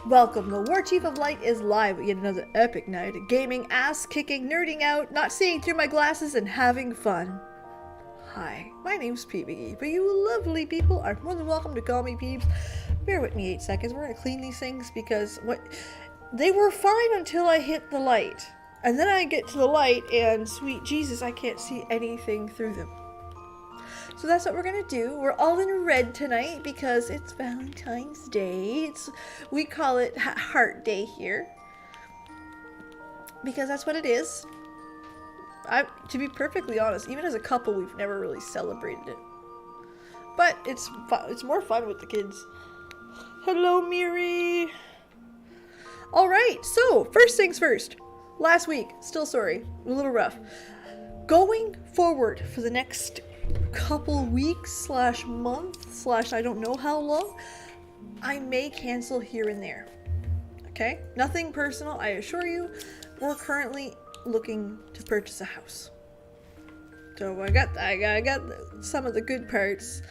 Welcome, the Warchief of Light is live at yet another epic night of gaming, ass-kicking, nerding out, not seeing through my glasses, and having fun. Hi, my name's Peebs, but you lovely people are more than welcome to call me Peebs. Bear with me 8 seconds, we're gonna clean these things because they were fine until I hit the light. And then I get to the light and sweet Jesus, I can't see anything through them. So that's what we're gonna do. We're all in red tonight because it's Valentine's Day. We call it Heart Day here because that's what it is. To be perfectly honest, even as a couple, we've never really celebrated it. But it's more fun with the kids. Hello, Miri. All right. So first things first. Last week, still sorry, a little rough. Going forward for the next couple weeks / month / I don't know how long, I may cancel here and there. Okay, nothing personal, I assure you. We're currently looking to purchase a house, so I got some of the good parts.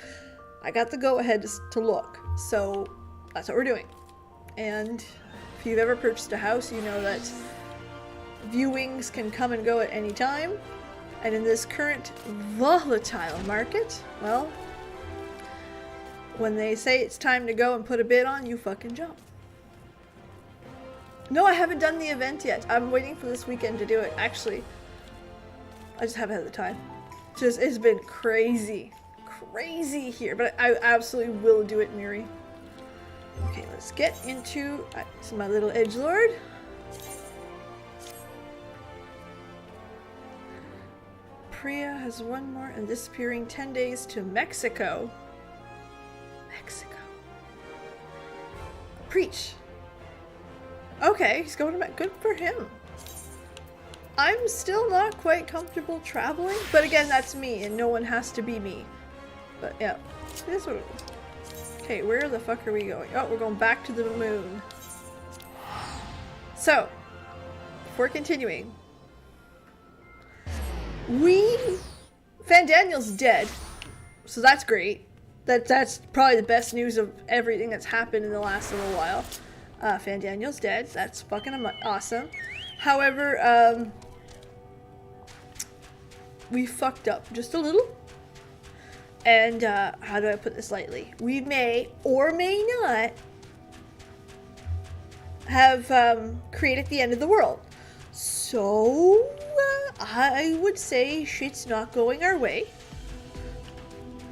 I got the go-ahead to look, so that's what we're doing. And if you've ever purchased a house, you know that viewings can come and go at any time. And in this current volatile market, well, when they say it's time to go and put a bid on, you fucking jump. No, I haven't done the event yet. I'm waiting for this weekend to do it. Actually, I just haven't had the time. It's been crazy here, but I absolutely will do it, Miri. Okay, let's get into my little edgelord. Priya has one more and disappearing 10 days to Mexico. Mexico. Preach. Okay, he's going to Mexico. Good for him. I'm still not quite comfortable traveling, but again, that's me, and no one has to be me. But yeah, it is what it is. Okay, where the fuck are we going? Oh, we're going back to the moon. So, before continuing, Fandaniel's dead, so that's great. That's probably the best news of everything that's happened in the last little while. Fandaniel's dead. That's fucking awesome. However, we fucked up just a little. And how do I put this lightly? We may or may not have created the end of the world. So I would say shit's not going our way.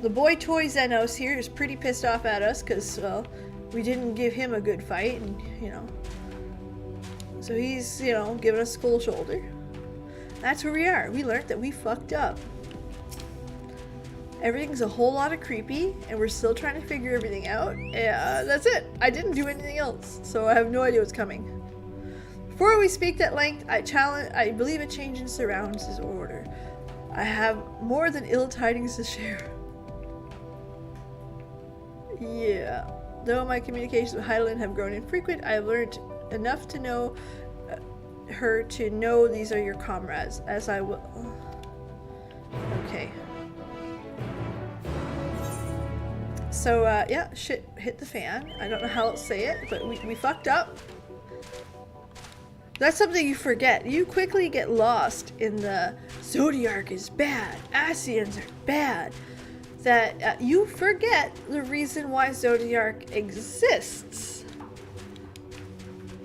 The boy toy Zenos here is pretty pissed off at us because, well, we didn't give him a good fight, and, you know. So he's, you know, giving us a cold shoulder. That's where we are. We learned that we fucked up. Everything's a whole lot of creepy, and we're still trying to figure everything out. That's it. I didn't do anything else, so I have no idea what's coming. Before we speak at length, I believe a change in surrounds is order. I have more than ill tidings to share. Yeah. Though my communications with Highland have grown infrequent, I have learned enough to know her to know these are your comrades, as I will... Okay. So, yeah, shit hit the fan. I don't know how else to say it, but we fucked up. That's something you forget. You quickly get lost in the Zodiark is bad, Asians are bad, that you forget the reason why Zodiark exists.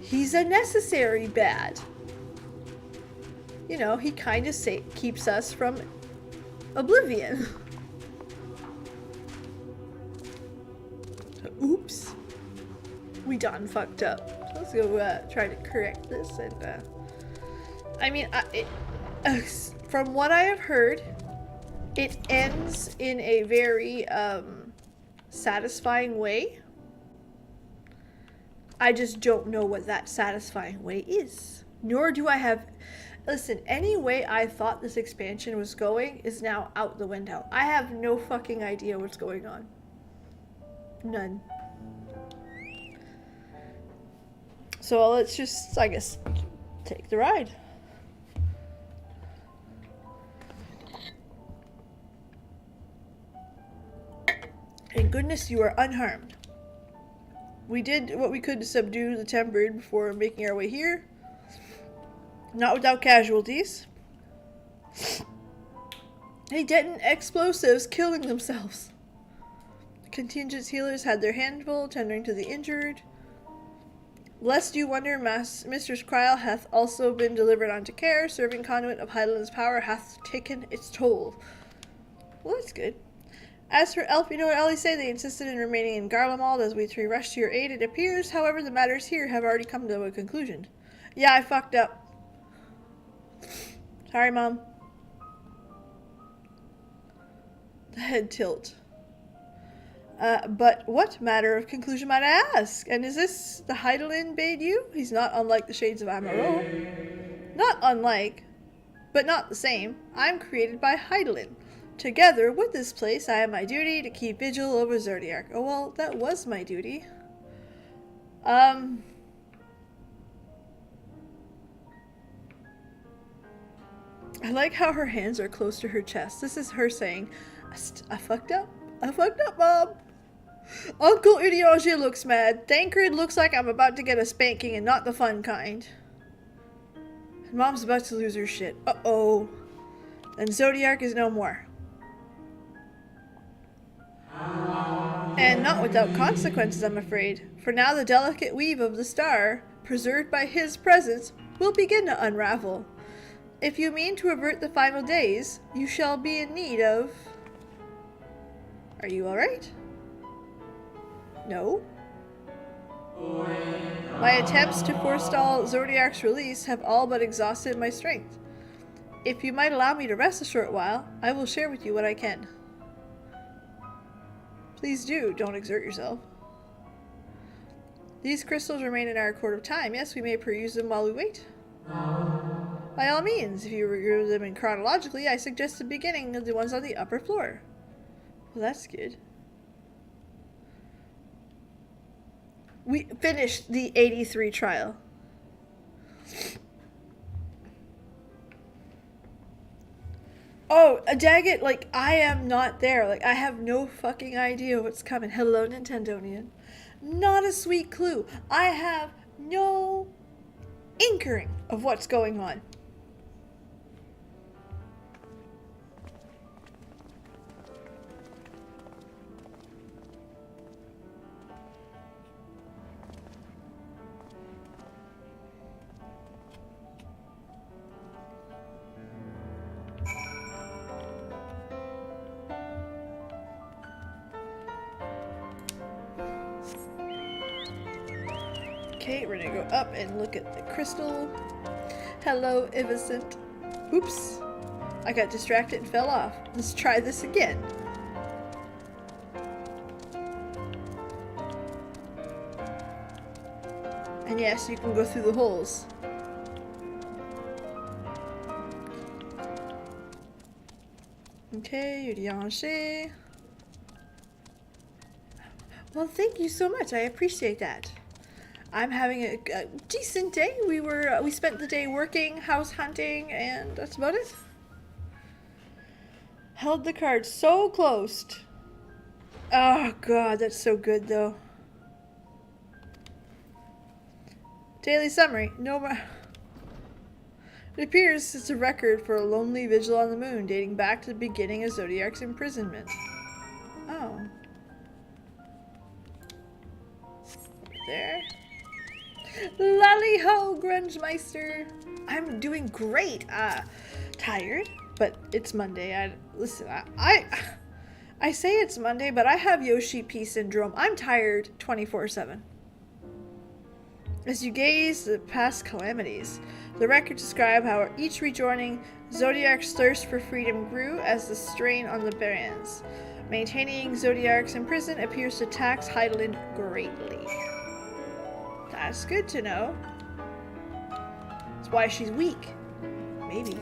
He's a necessary bad. You know, he kind of keeps us from oblivion. Oops. We done fucked up. Let's go try to correct this. And I mean, from what I have heard, it ends in a very satisfying way. I just don't know what that satisfying way is. Nor do I have... Listen, any way I thought this expansion was going is now out the window. I have no fucking idea what's going on. None. So let's just, I guess, take the ride. Thank goodness you are unharmed. We did what we could to subdue the tempered before making our way here. Not without casualties. They detonate explosives, killing themselves. The contingent healers had their handful, tendering to the injured. Lest you wonder, Mistress Kryl hath also been delivered unto care. Serving conduit of Hydaelyn's power hath taken its toll. Well, that's good. As for Elf, you know what Ellie say? They insisted in remaining in Garlemald as we three rushed to your aid. It appears, however, the matters here have already come to a conclusion. Yeah, I fucked up. Sorry, Mom. The head tilt. But what matter of conclusion might I ask? And is this the Hydaelyn bade you? He's not unlike the shades of Amaro. Not unlike, but not the same. I'm created by Hydaelyn. Together with this place, I have my duty to keep vigil over Zodiac. Oh, well, that was my duty. I like how her hands are close to her chest. This is her saying, I fucked up. I fucked up, Mom. Uncle Idiage looks mad. Thancred looks like I'm about to get a spanking and not the fun kind. And Mom's about to lose her shit. Uh-oh. And Zodiac is no more. And not without consequences, I'm afraid. For now the delicate weave of the star, preserved by his presence, will begin to unravel. If you mean to avert the final days, you shall be in need of... Are you alright? No? My attempts to forestall Zodiac's release have all but exhausted my strength. If you might allow me to rest a short while, I will share with you what I can. Please do, don't exert yourself. These crystals remain in our court of time. Yes, we may peruse them while we wait. By all means, if you review them in chronologically, I suggest the beginning of the ones on the upper floor. Well, that's good. We finished the 83 trial. Oh, a Daggett, like, I am not there. Like, I have no fucking idea what's coming. Hello, Nintendonian. Not a sweet clue. I have no inkering of what's going on. Okay, we're gonna go up and look at the crystal. Hello, Ivicent. Oops. I got distracted and fell off. Let's try this again. And yes, you can go through the holes. Okay, Urianche. Well, thank you so much. I appreciate that. I'm having a decent day. We spent the day working, house hunting, and that's about it. Held the card so close. Oh god, that's so good though. Daily summary. It appears it's a record for a lonely vigil on the moon dating back to the beginning of Zodiac's imprisonment. Oh. There. Lally ho, Grungemeister. I'm doing great. Tired, but it's Monday. Listen, I say it's Monday, but I have Yoshi P syndrome. I'm tired 24/7. As you gaze the past calamities, the records describe how each rejoining Zodiac's thirst for freedom grew as the strain on the bands. Maintaining Zodiac's in prison appears to tax Hydaelyn greatly. That's good to know. That's why she's weak. Maybe.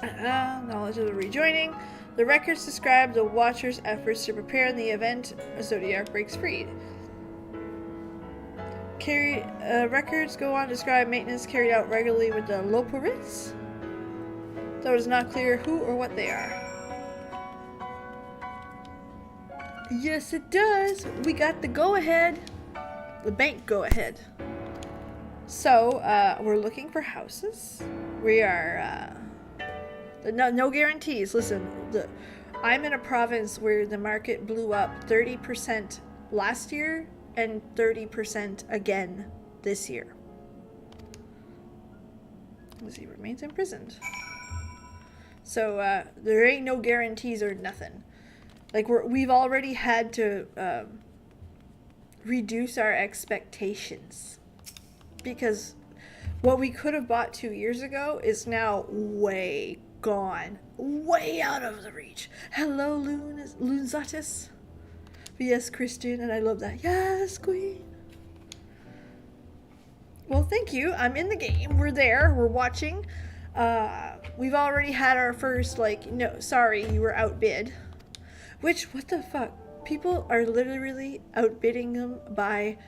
Knowledge of the rejoining. The records describe the Watcher's efforts to prepare in the event Zodiac breaks free. Records go on to describe maintenance carried out regularly with the Loporrits, though it is not clear who or what they are. Yes, it does. We got the go-ahead. The bank go-ahead. So, we're looking for houses. We are, no guarantees. Listen, I'm in a province where the market blew up 30% last year and 30% again this year. He remains imprisoned. So, there ain't no guarantees or nothing. Like, we've already had to reduce our expectations. Because what we could have bought 2 years ago is now way gone. Way out of the reach. Hello, Loonzatis. Yes, Christian, and I love that. Yes, queen. Well, thank you. I'm in the game. We're there. We're watching. We've already had our first, like, no, sorry, you were outbid. Which, what the fuck? People are literally outbidding them by...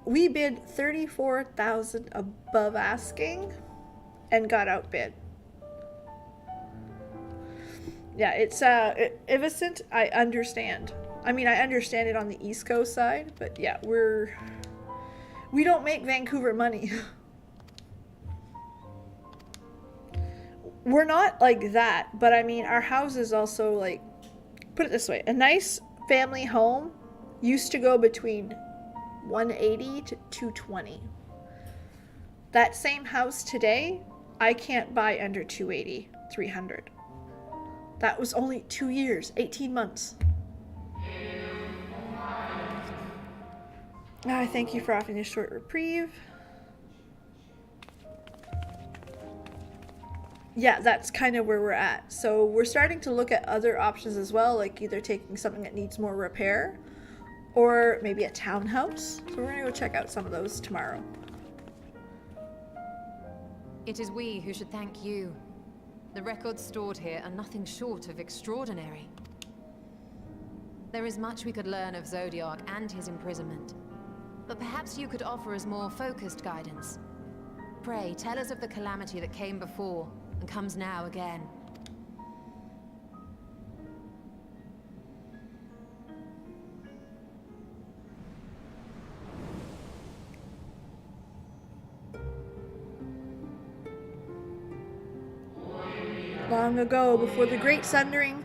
We bid 34,000 above asking and got outbid. Yeah, it's, Ivicent, I understand. I mean, I understand it on the East Coast side, but yeah, we don't make Vancouver money. We're not like that, but I mean, our house is also like, put it this way, a nice family home used to go between 180 to 220. That same house today, I can't buy under 280, 300. That was only 2 years, 18 months. I thank you for offering this short reprieve. Yeah, that's kind of where we're at. So we're starting to look at other options as well, like either taking something that needs more repair or maybe a townhouse. So we're gonna go check out some of those tomorrow. It is we who should thank you. The records stored here are nothing short of extraordinary. There is much we could learn of Zodiac and his imprisonment, but perhaps you could offer us more focused guidance. Pray, tell us of the calamity that came before and comes now again. Long ago, before the Great Sundering,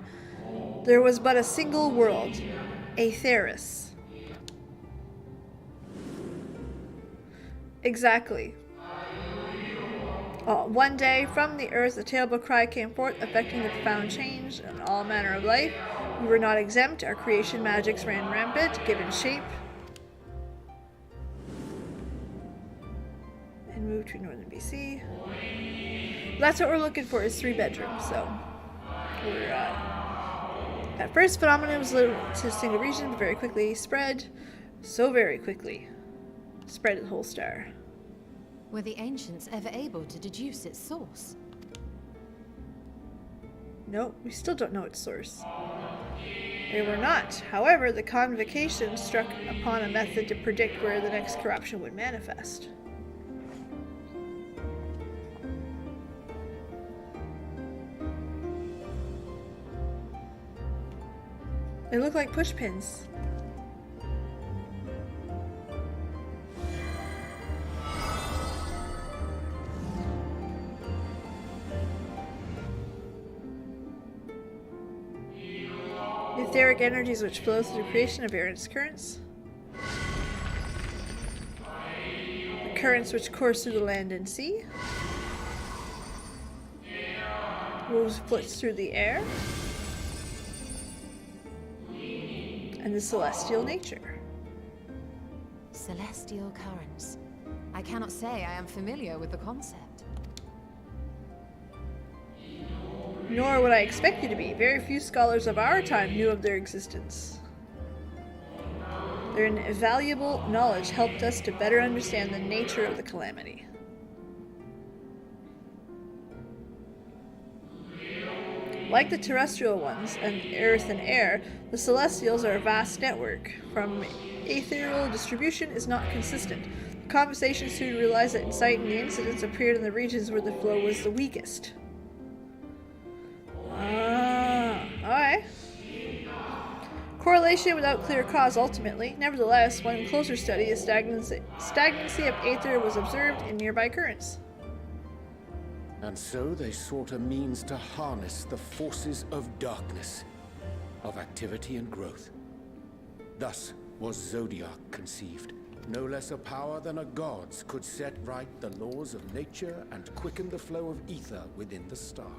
there was but a single world, Aetheris. Exactly. One day, from the earth, a terrible cry came forth, affecting the profound change in all manner of life. We were not exempt. Our creation magics ran rampant, given shape, and moved to northern BC. That's what we're looking for, is 3 bedrooms. So, we're at first, phenomenon was limited to a single region, but very quickly spread. So very quickly spread to the whole star. Were the ancients ever able to deduce its source? No, we still don't know its source. They were not. However, the convocation struck upon a method to predict where the next corruption would manifest. They look like push pins. Etheric energies which flow through the creation of various currents. The currents which course through the land and sea. Wolves flits through the air. And the celestial nature. Celestial currents. I cannot say I am familiar with the concept. Nor would I expect you to be. Very few scholars of our time knew of their existence. Their invaluable knowledge helped us to better understand the nature of the calamity. Like the terrestrial ones, and earth and air, the celestials are a vast network. From ethereal distribution is not consistent. The conversation soon realized that insight and the incidents appeared in the regions where the flow was the weakest. Alright. Correlation without clear cause ultimately. Nevertheless, one closer study, a stagnancy of aether was observed in nearby currents. And so they sought a means to harness the forces of darkness, of activity and growth. Thus was Zodiac conceived. No less a power than a god's could set right the laws of nature and quicken the flow of ether within the star.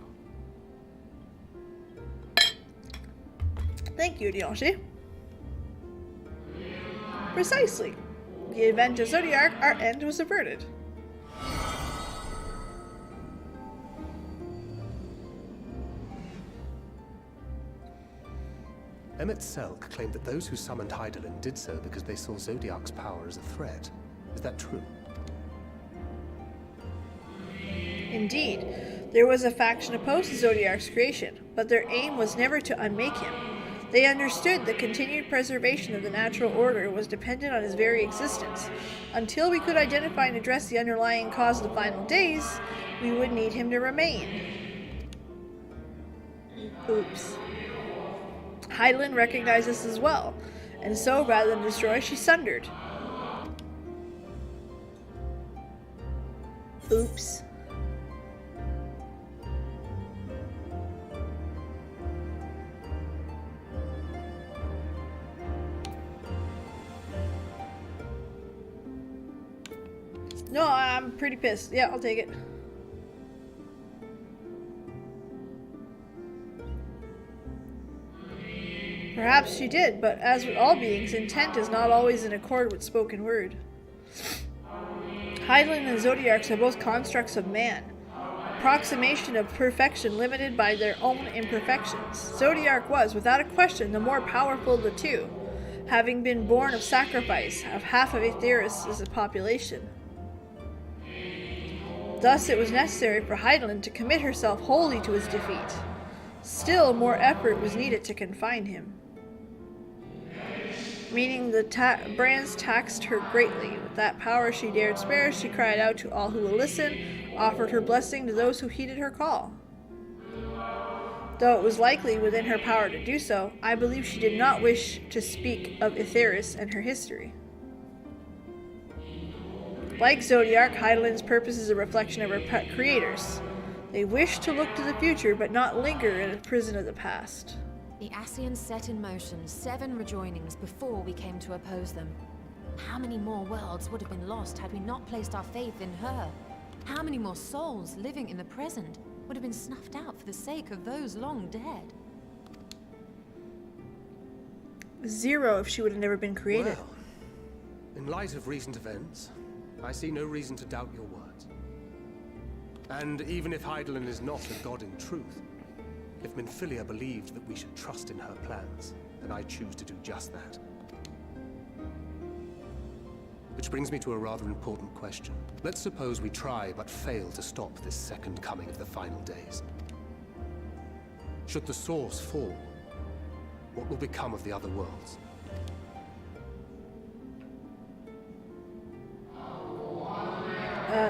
Thank you, Dianche. Precisely. The event of Zodiac, our end was averted. Emmett Selk claimed that those who summoned Hydaelyn did so because they saw Zodiac's power as a threat. Is that true? Indeed, there was a faction opposed to Zodiac's creation, but their aim was never to unmake him. They understood the continued preservation of the natural order was dependent on his very existence. Until we could identify and address the underlying cause of the final days, we would need him to remain. Oops. Hydaelyn recognized this as well, and so rather than destroy, she sundered. Oops. No, I'm pretty pissed. Yeah, I'll take it. Perhaps she did, but as with all beings, intent is not always in accord with spoken word. Hydaelyn and Zodiacs are both constructs of man, approximation of perfection limited by their own imperfections. Zodiac was, without a question, the more powerful of the two, having been born of sacrifice of half of Aetheris' population. Thus it was necessary for Hydaelyn to commit herself wholly to his defeat. Still, more effort was needed to confine him. Meaning the brands taxed her greatly. With that power she dared spare, she cried out to all who will listen, offered her blessing to those who heeded her call. Though it was likely within her power to do so, I believe she did not wish to speak of Aetheris and her history. Like Zodiac, Hydaelyn's purpose is a reflection of her creators. They wish to look to the future, but not linger in a prison of the past. The Ascians set in motion 7 rejoinings before we came to oppose them. How many more worlds would have been lost had we not placed our faith in her? How many more souls living in the present would have been snuffed out for the sake of those long dead? 0 if she would have never been created. Well, in light of recent events, I see no reason to doubt your words. And even if Hydaelyn is not a god in truth, if Minfilia believed that we should trust in her plans, then I choose to do just that. Which brings me to a rather important question. Let's suppose we try but fail to stop this second coming of the final days. Should the source fall, what will become of the other worlds?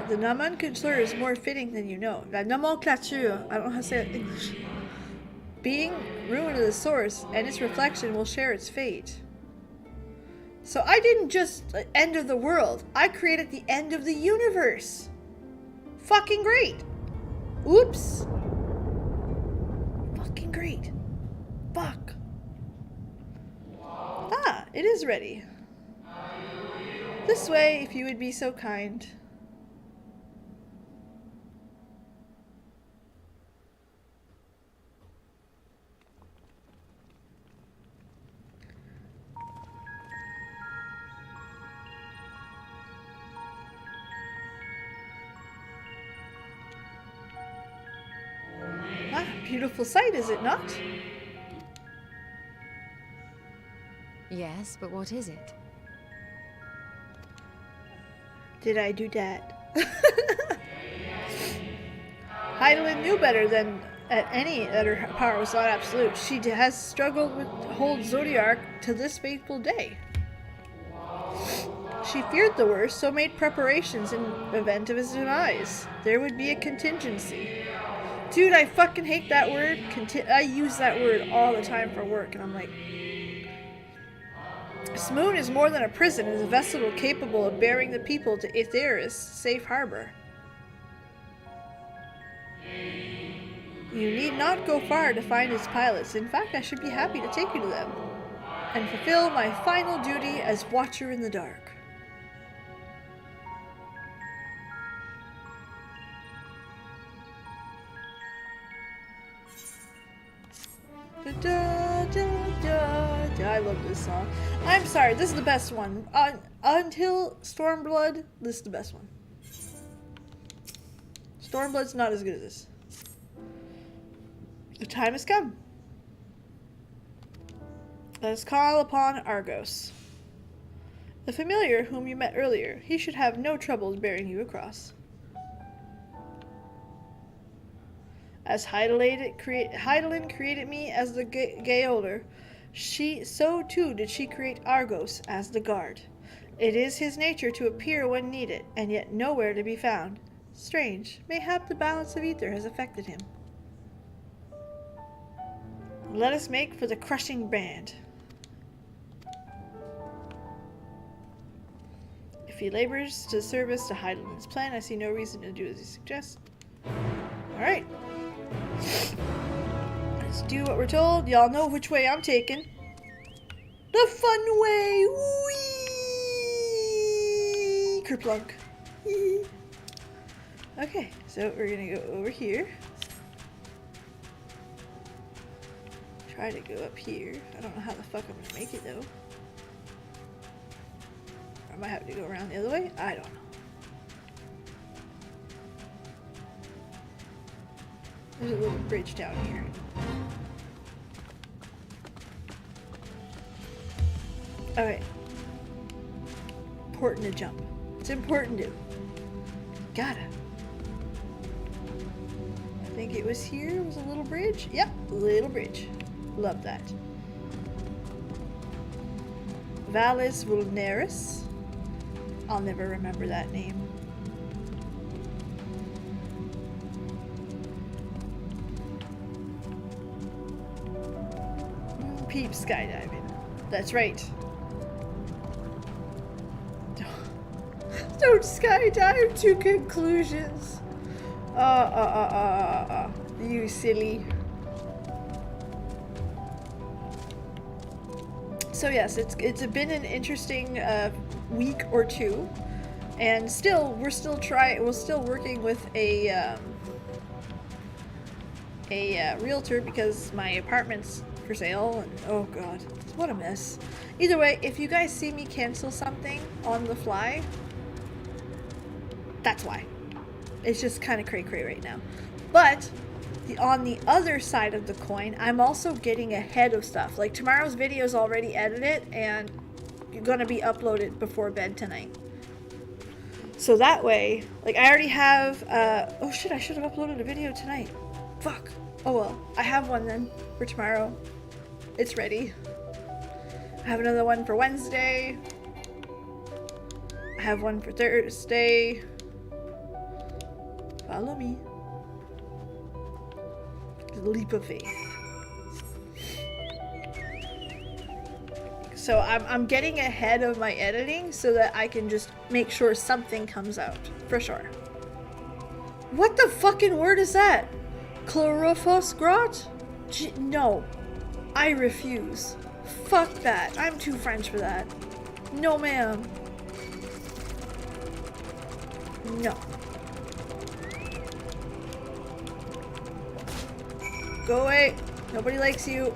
The nomenclature is more fitting than you know. La nomenclature, I don't know how to say it in English. Being ruin of the source and its reflection will share its fate. So I didn't just end of the world. I created the end of the universe. Fucking great. Oops. Fucking great. Fuck. Ah, it is ready. This way, if you would be so kind. Beautiful sight, is it not? Yes, but what is it? Did I do that? Hydaelyn knew better than that her power was not absolute. She has struggled with hold Zodiac to this fateful day. She feared the worst, so made preparations in event of his demise. There would be a contingency. Dude, I fucking hate that word. I use that word all the time for work, and I'm like, Smoon is more than a prison. It is a vessel capable of bearing the people to Aetheris' safe harbor. You need not go far to find its pilots. In fact, I should be happy to take you to them and fulfill my final duty as Watcher in the Dark. Da, da, da, da, da. I love this song. I'm sorry, this is the best one. Until Stormblood, this is the best one. Stormblood's not as good as this. The time has come. Let us call upon Argos. The familiar whom you met earlier. He should have no trouble bearing you across. As Hydaelyn created me as the Gaoler, so too did she create Argos as the guard. It is his nature to appear when needed, and yet nowhere to be found. Strange. Mayhap the balance of ether has affected him. Let us make for the crushing brand. If he labors to service to Hydaelyn's plan, I see no reason to do as he suggests. Alright. Let's do what we're told. Y'all know which way I'm taking. The fun way! Whee! Kerplunk. Okay, so we're gonna go over here. Try to go up here. I don't know how the fuck I'm gonna make it though. Or I might have to go around the other way. I don't know. There's a little bridge down here. Alright. Important to jump. It's important to. Gotta. I think it was here. It was a little bridge. Yep, little bridge. Love that. Vallis Vulneris. I'll never remember that name. Peebs skydiving. That's right. Don't skydive to conclusions. You silly. So yes, it's been an interesting week or two, and we're still working with a realtor because my apartment's for sale, and oh god, what a mess. Either way, if you guys see me cancel something on the fly, that's why. It's just kind of cray-cray right now. But on the other side of the coin, I'm also getting ahead of stuff. Like tomorrow's video is already edited and gonna be uploaded before bed tonight. So that way, like I already have, oh shit, I should have uploaded a video tonight. Fuck. Oh well, I have one then for tomorrow. It's ready. I have another one for Wednesday. I have one for Thursday. Follow me. The leap of faith. So I'm getting ahead of my editing so that I can just make sure something comes out. For sure. What the fucking word is that? Chlorophosphrate? No. I refuse. Fuck that. I'm too French for that. No, ma'am. No. Go away. Nobody likes you.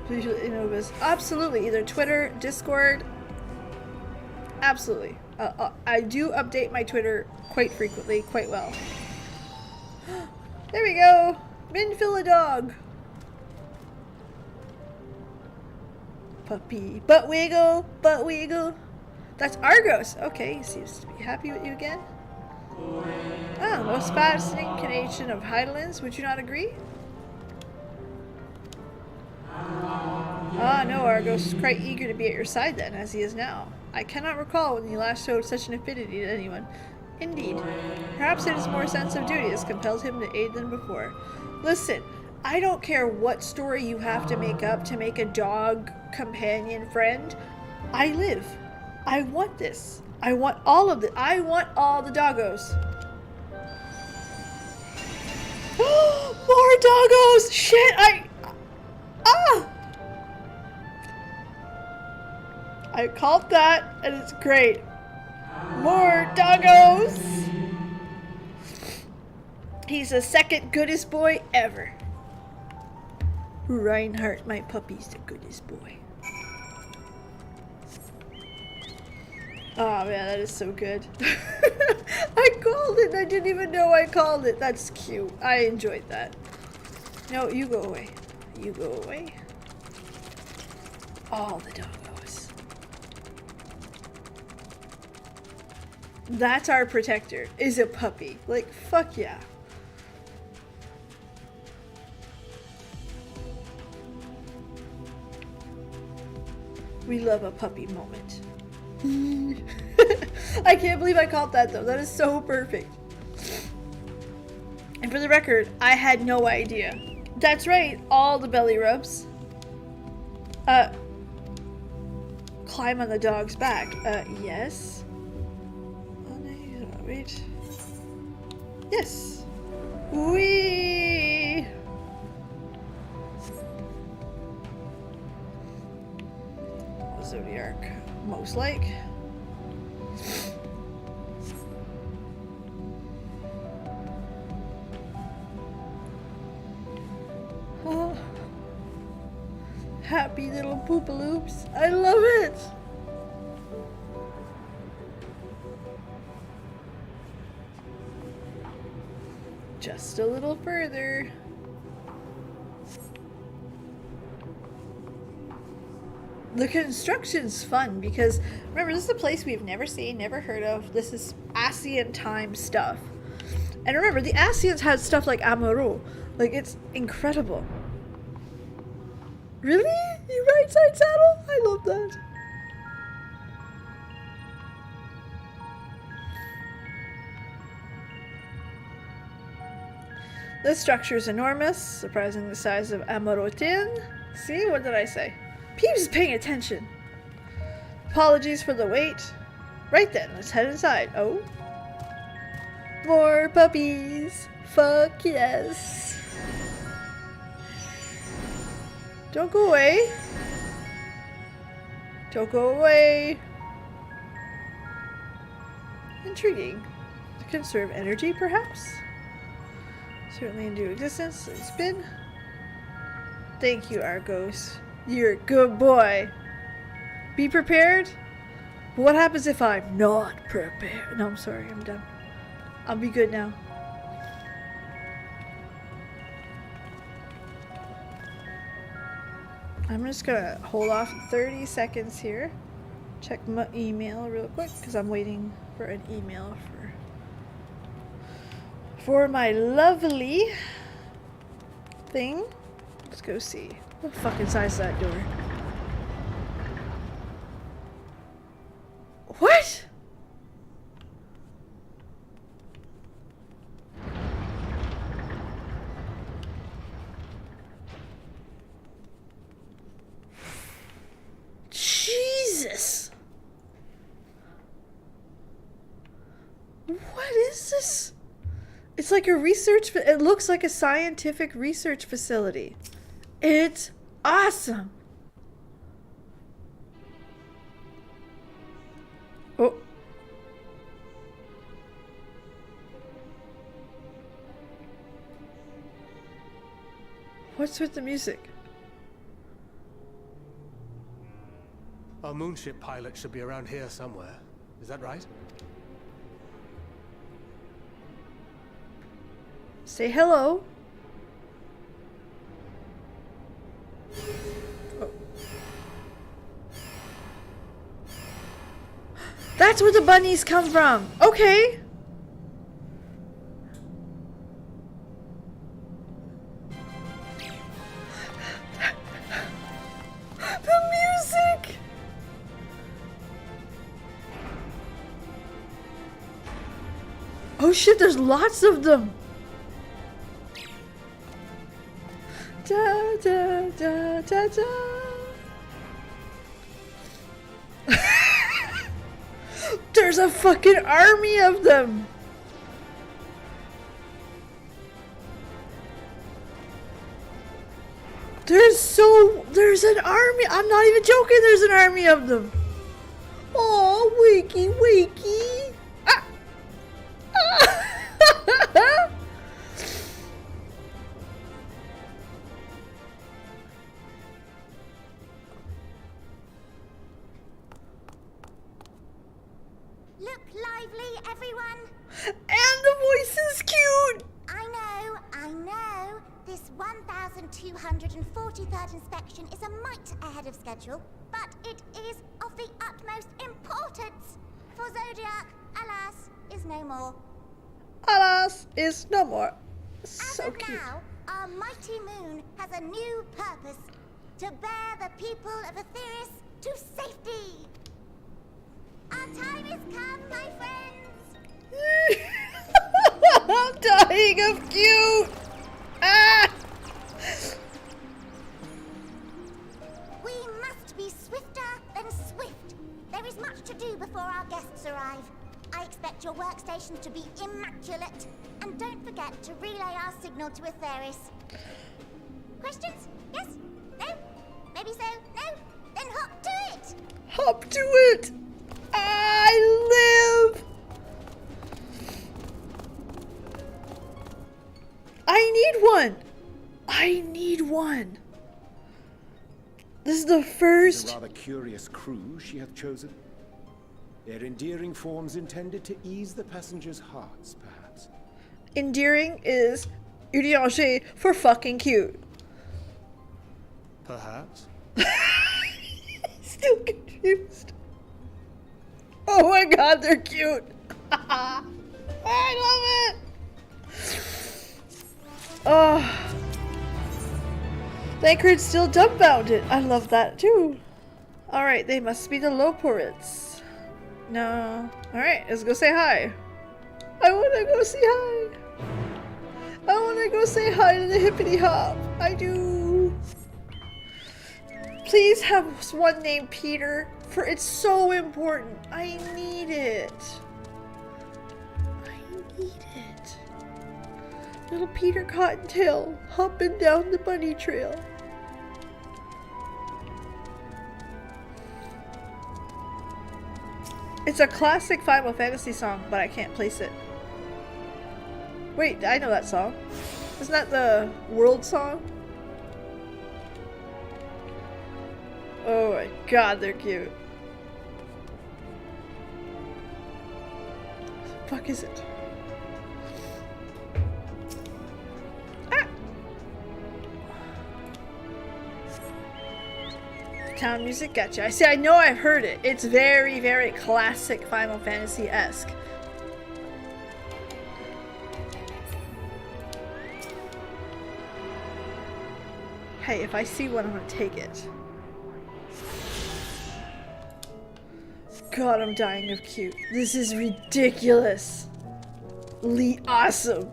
Please let me know this. Absolutely. Either Twitter, Discord. Absolutely. I do update my Twitter quite frequently, quite well. There we go. Minfill a dog. Puppy. Butt wiggle. Butt wiggle. That's Argos. Okay, he seems to be happy with you again. Ah, most fascinating creation of Hydaelyn's. Would you not agree? Ah, no, Argos is quite eager to be at your side then, as he is now. I cannot recall when you last showed such an affinity to anyone. Indeed. Perhaps it is more sense of duty has compelled him to aid than before. Listen, I don't care what story you have to make up to make a dog companion friend. I live. I want this. I want all of it. I want all the doggos. More doggos! Shit, I called that, and it's great. More doggos! He's the second goodest boy ever. Reinhardt, my puppy's the goodest boy. Oh man, that is so good. I called it. I didn't even know I called it. That's cute. I enjoyed that. No, you go away. You go away. All the doggos. That's our protector. Is a puppy. Like, fuck yeah. We love a puppy moment. I can't believe I called that though. That is so perfect. And for the record, I had no idea. That's right, all the belly rubs. Climb on the dog's back. Yes. Oh, no, wait. Yes. Wee. Zodiac, most like. Oh. Happy little poopaloops. I love it. Just a little further. The construction's fun because, remember, this is a place we've never seen, never heard of. This is Ascian time stuff. And remember, the Ascians had stuff like Amuro. Like, it's incredible. Really? You right side saddle? I love that. This structure is enormous, surprising the size of Amorotin. See, what did I say? Peebs is paying attention. Apologies for the wait. Right then, let's head inside. Oh. More puppies. Fuck yes. Don't go away. Don't go away. Intriguing. To conserve energy, perhaps? Certainly into existence. It's been. Thank you, Argos. You're a good boy. Be prepared? But what happens if I'm not prepared? No, I'm sorry. I'm done. I'll be good now. I'm just gonna hold off 30 seconds here. Check my email real quick because I'm waiting for an email for my lovely thing. Let's go see. What fucking size is that door? What? Jesus. What is this? It's like a research, it looks like a scientific research facility. It's awesome. Oh. What's with the music? Our moonship pilot should be around here somewhere. Is that right? Say hello. Oh. That's where the bunnies come from. Okay. The music. Oh shit, there's lots of them! Da da da da da. There's a fucking army of them! There's an army! I'm not even joking, there's an army of them! Oh, wakey, wakey! Ah! Ah! Look lively, everyone! And the voice is cute! I know. This 1243rd inspection is a mite ahead of schedule, but it is of the utmost importance. For Zodiac, alas, is no more. Alas, is no more. As So of cute. now, our mighty moon has a new purpose: to bear the people of Etheris to safety. Our time has come, my friends. I'm dying of cute! Ah! We must be swifter than swift. There is much to do before our guests arrive. I expect your workstations to be immaculate. And don't forget to relay our signal to Etheris. Questions? Yes? No? Maybe so? No? Then hop to it! Hop to it! I live! I need one! I need one! This is the A first... rather curious crew she hath chosen. Their endearing forms intended to ease the passengers' hearts, perhaps. Endearing is Udiange for fucking cute. Perhaps. Still confused. Oh my god, they're cute! I love it! Oh. Thancred's still dumbfounded. I love that too. Alright, they must be the Loporrits. No. Alright, let's go say hi. I wanna go say hi. I wanna go say hi to the hippity hop. I do. Please have one named Peter, for it's so important. I need it. I need it. Little Peter Cottontail hopping down the bunny trail. It's a classic Final Fantasy song, but I can't place it. Wait, I know that song. Isn't that the world song? Oh my god, they're cute. What the fuck is it? Ah! Town music, gotcha. I see, I know I've heard it. It's very, very classic Final Fantasy-esque. Hey, if I see one, I'm gonna take it. God, I'm dying of cute. This is ridiculous. Awesome.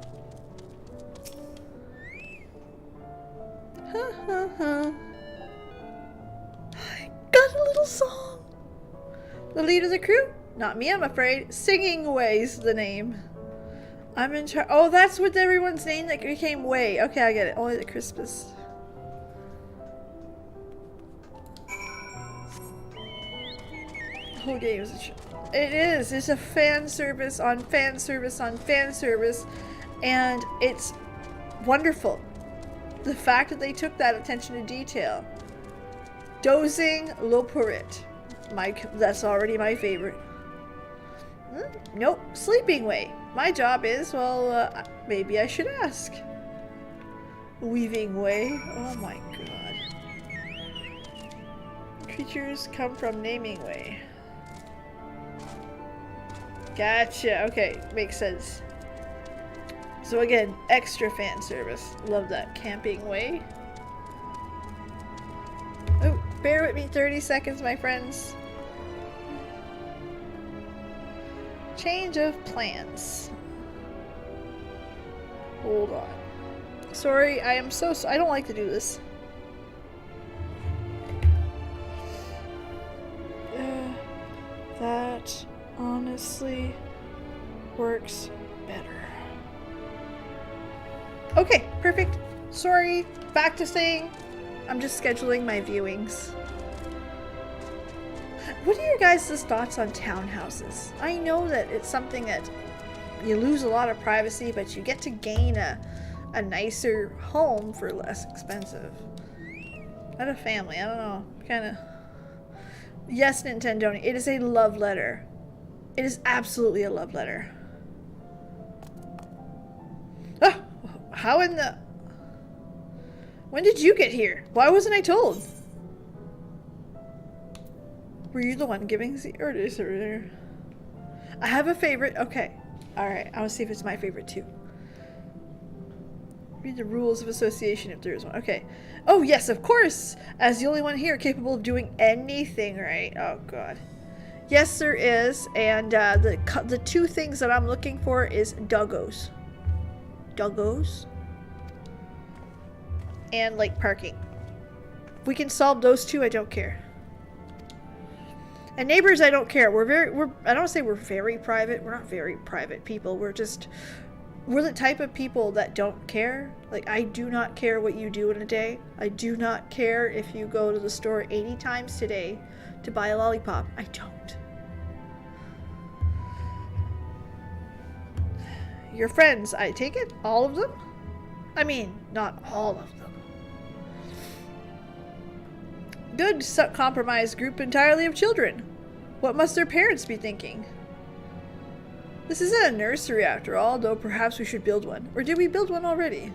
Ha ha ha. Got a little song. The leader of the crew? Not me, I'm afraid. Singing Way's the name. I'm in charge. Oh, that's what everyone's name that became Way. Okay, I get it. Only the Crispus. The whole game is it is. It's a fan service on fan service on fan service, and it's wonderful. The fact that they took that attention to detail. Dozing Loporrit. That's already my favorite. Nope. Sleeping Way. My job is, well, maybe I should ask. Weaving Way. Oh my god. Creatures come from Naming Way. Gotcha. Okay. Makes sense. So again, extra fan service. Love that. Camping Way. Oh, bear with me 30 seconds, my friends. Change of plans. Hold on. Sorry, I am so I don't like to do this. That honestly works better. Okay, perfect. Sorry, back to saying I'm just scheduling my viewings. What are your guys' thoughts on townhouses? I know that it's something that you lose a lot of privacy, but you get to gain a nicer home for less expensive. Not a family, I don't know. Kind of. Yes, Nintendo, it is a love letter. It is absolutely a love letter. Ah, how in the... When did you get here? Why wasn't I told? Were you the one giving the orders? I have a favorite. Okay. Alright, I want to see if it's my favorite too. Read the rules of association if there is one. Okay. Oh, yes, of course! As the only one here capable of doing anything right. Oh, God. Yes, there is. And the two things that I'm looking for is doggos. Doggos? And, like, parking. If we can solve those two, I don't care. And neighbors, I don't care. I don't say we're very private. We're not very private people. We're the type of people that don't care. Like, I do not care what you do in a day. I do not care if you go to the store 80 times today to buy a lollipop. I don't. Your friends, I take it? All of them? I mean, not all of them. Good compromised group entirely of children. What must their parents be thinking? This isn't a nursery after all, though perhaps we should build one. Or did we build one already?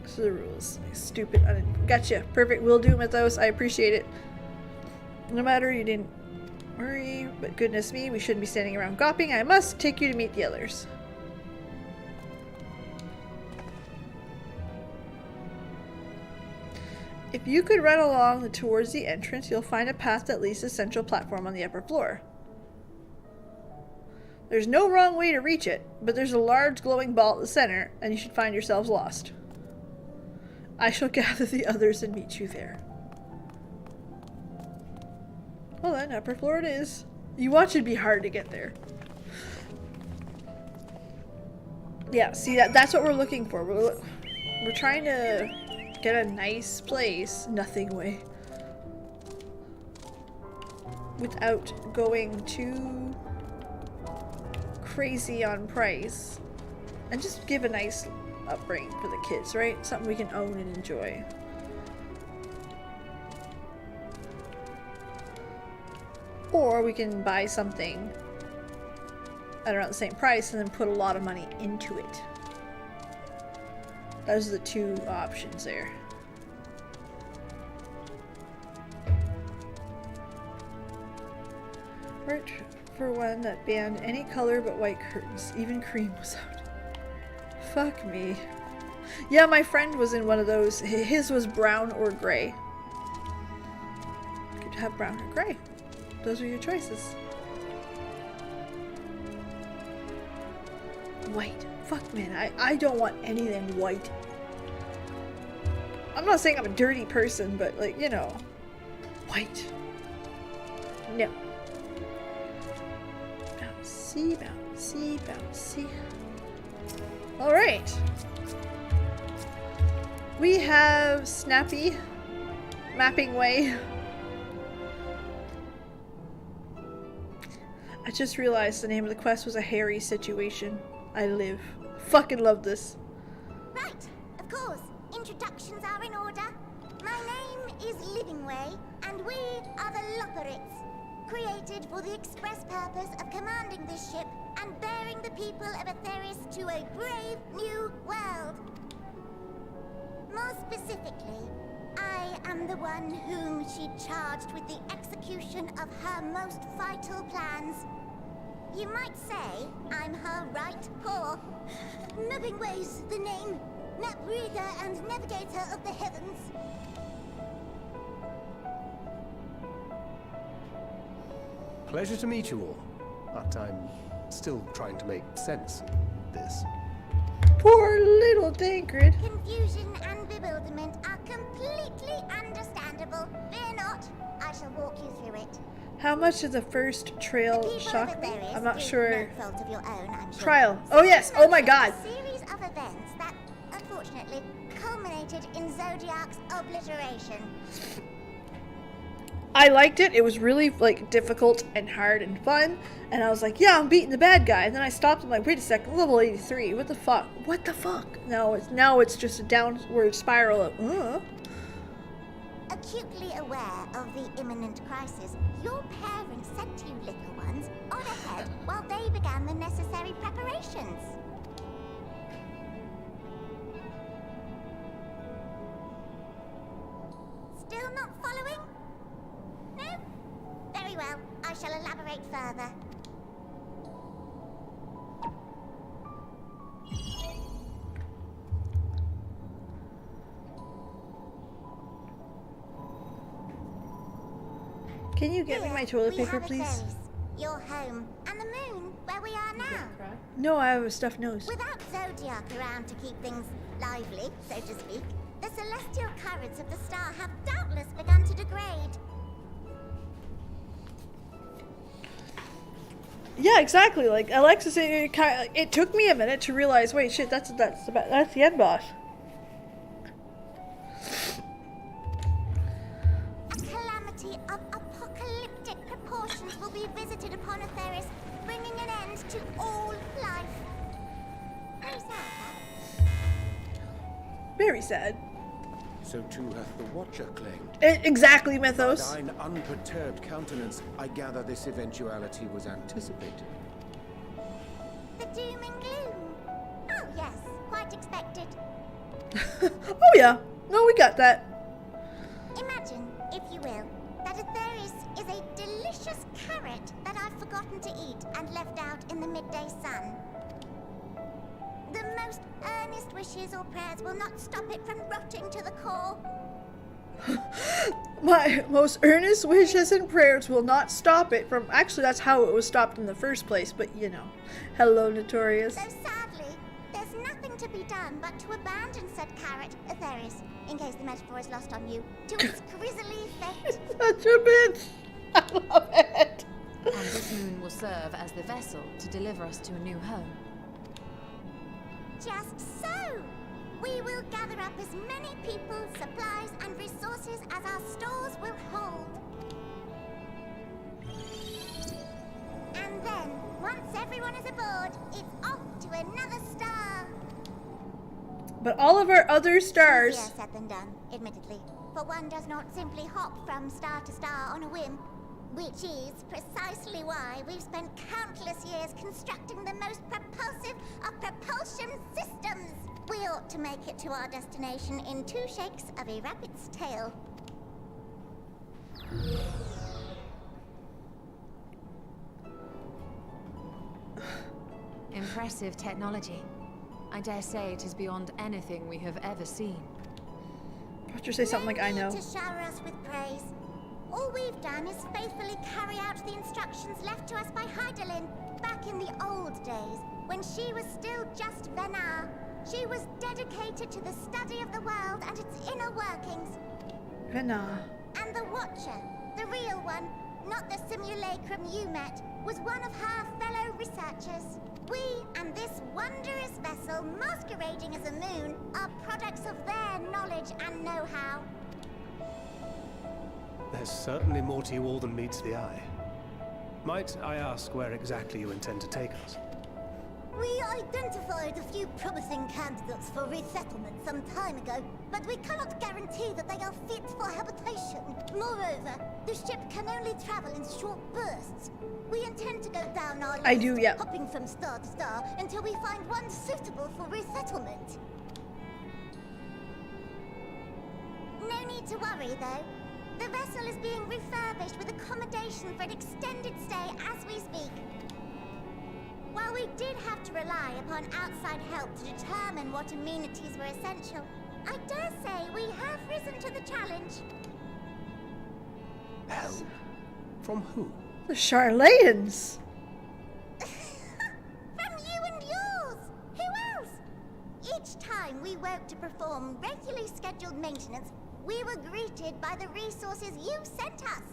So the rules. Stupid. Gotcha. Perfect. We'll do Mythos. I appreciate it. No matter, you didn't worry, but goodness me, we shouldn't be standing around gawping. I must take you to meet the others. If you could run along towards the entrance, you'll find a path that leads to the central platform on the upper floor. There's no wrong way to reach it, but there's a large glowing ball at the center, and you should find yourselves lost. I shall gather the others and meet you there. Well then, upper floor it is. You watch it be hard to get there. Yeah, see, that's what we're looking for. We're trying to get a nice place, nothing way, without going too crazy on price, and just give a nice upbringing for the kids, right? Something we can own and enjoy. Or we can buy something at around the same price and then put a lot of money into it. Those are the two options there. Worked for one that banned any color but white curtains. Even cream was out. Fuck me. Yeah, my friend was in one of those. His was brown or gray. You could have brown or gray. Those are your choices. White. Fuck, man. I don't want anything white. I'm not saying I'm a dirty person, but, like, you know. White. No. Bouncy, bouncy, bouncy. Alright. We have Snappy. Mapping way. I just realized the name of the quest was a hairy situation. I live. Fucking love this. Right, of course. Introductions are in order. My name is Livingway, and we are the Loporrits, created for the express purpose of commanding this ship and bearing the people of Etheris to a brave new world. More specifically, I am the one whom she charged with the execution of her most vital plans. You might say I'm her right paw. Livingway's the name. Map reader and navigator of the heavens. Pleasure to meet you all. but I'm still trying to make sense of this. Poor little Tancred. Confusion and bewilderment are completely understandable. Fear not, I shall walk you through it. How much did the first trail People shock of me? Etheris, I'm not through sure. No fault of your own, I'm sure. Trial. Oh yes. Oh my god. A series of events that, unfortunately, culminated in Zodiac's obliteration. I liked it. It was really like difficult and hard and fun. And I was like, yeah, I'm beating the bad guy. And then I stopped. I'm like, wait a second, level 83. What the fuck? What the fuck? Now it's just a downward spiral of. Acutely aware of the imminent crisis, your parents sent you little ones on ahead while they began the necessary preparations. Still not following? No? Very well, I shall elaborate further. Can you get me my toilet We paper, have please? Etheris, your home, and the moon, where we are now. No, I have a stuffed nose. Without Zodiac around to keep things lively, so to speak, the celestial currents of the star have doubtless begun to degrade. Yeah, exactly. Like Alexis, it took me a minute to realize. Wait, shit, that's the end boss. A calamity of apocalyptic proportions will be visited upon Etheris, bringing an end to all life. Very sad, huh? Very sad. So too hath the Watcher claimed. Exactly, By Mythos. thine unperturbed countenance, I gather this eventuality was anticipated. The doom and gloom. Oh yes, quite expected. Oh yeah. No, we got that. Imagine, if you will, that Etheris is a delicious carrot that I've forgotten to eat and left out in the midday sun. The most earnest wishes or prayers will not stop it from rotting to the core. My most earnest wishes and prayers will not stop it from. Actually, that's how it was stopped in the first place. But you know, hello, Notorious. Though sadly, there's nothing to be done but to abandon said carrot, Etheris, in case the metaphor is lost on you, to its grisly fate. Such a bitch. I love it. And this moon will serve as the vessel to deliver us to a new home. Just so! We will gather up as many people, supplies, and resources as our stores will hold. And then, once everyone is aboard, it's off to another star. But all of our other stars. Easier said than done, admittedly. For one does not simply hop from star to star on a whim. Which is precisely why we've spent countless years constructing the most propulsive of propulsion systems. We ought to make it to our destination in 2 shakes of a rabbit's tail. Impressive technology. I dare say it is beyond anything we have ever seen. Watch her say something like I know. No need to shower us with praise. All we've done is faithfully carry out the instructions left to us by Heidelin back in the old days, when she was still just Venar. She was dedicated to the study of the world and its inner workings. Rena. And the Watcher, the real one, not the simulacrum you met, was one of her fellow researchers. We and this wondrous vessel masquerading as a moon are products of their knowledge and know-how. There's certainly more to you all than meets the eye. Might I ask where exactly you intend to take us? We identified a few promising candidates for resettlement some time ago, but we cannot guarantee that they are fit for habitation. Moreover, the ship can only travel in short bursts. We intend to go down our list, I do, yeah. hopping from star to star until we find one suitable for resettlement. No need to worry, though. The vessel is being refurbished with accommodation for an extended stay as we speak. While we did have to rely upon outside help to determine what amenities were essential, I dare say we have risen to the challenge. Help? From who? The Charlatans. to perform regularly scheduled maintenance, we were greeted by the resources you sent us.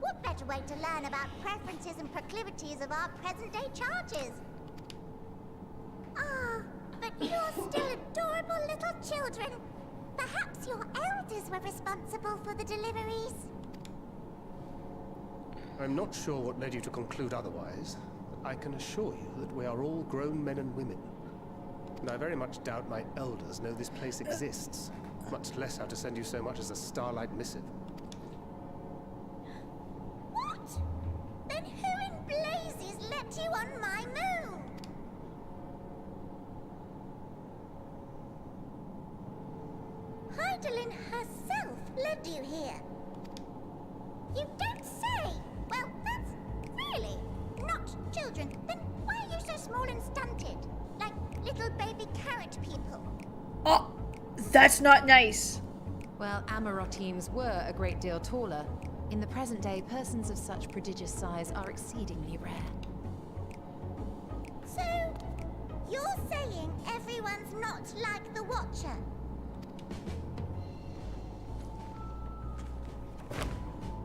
What better way to learn about preferences and proclivities of our present-day charges? Ah, but you're still adorable little children. Perhaps your elders were responsible for the deliveries. I'm not sure what led you to conclude otherwise, but I can assure you that we are all grown men and women. And I very much doubt my elders know this place exists, much less how to send you so much as a starlight missive. What? Then who in blazes let you on my moon? Heidelin herself led you here. You don't say! Well, that's really not children. Then why are you so small and stunted? Like little baby carrot people. Oh, that's not nice. Well, Amarotims were a great deal taller. In the present day, persons of such prodigious size are exceedingly rare. So, you're saying everyone's not like the Watcher?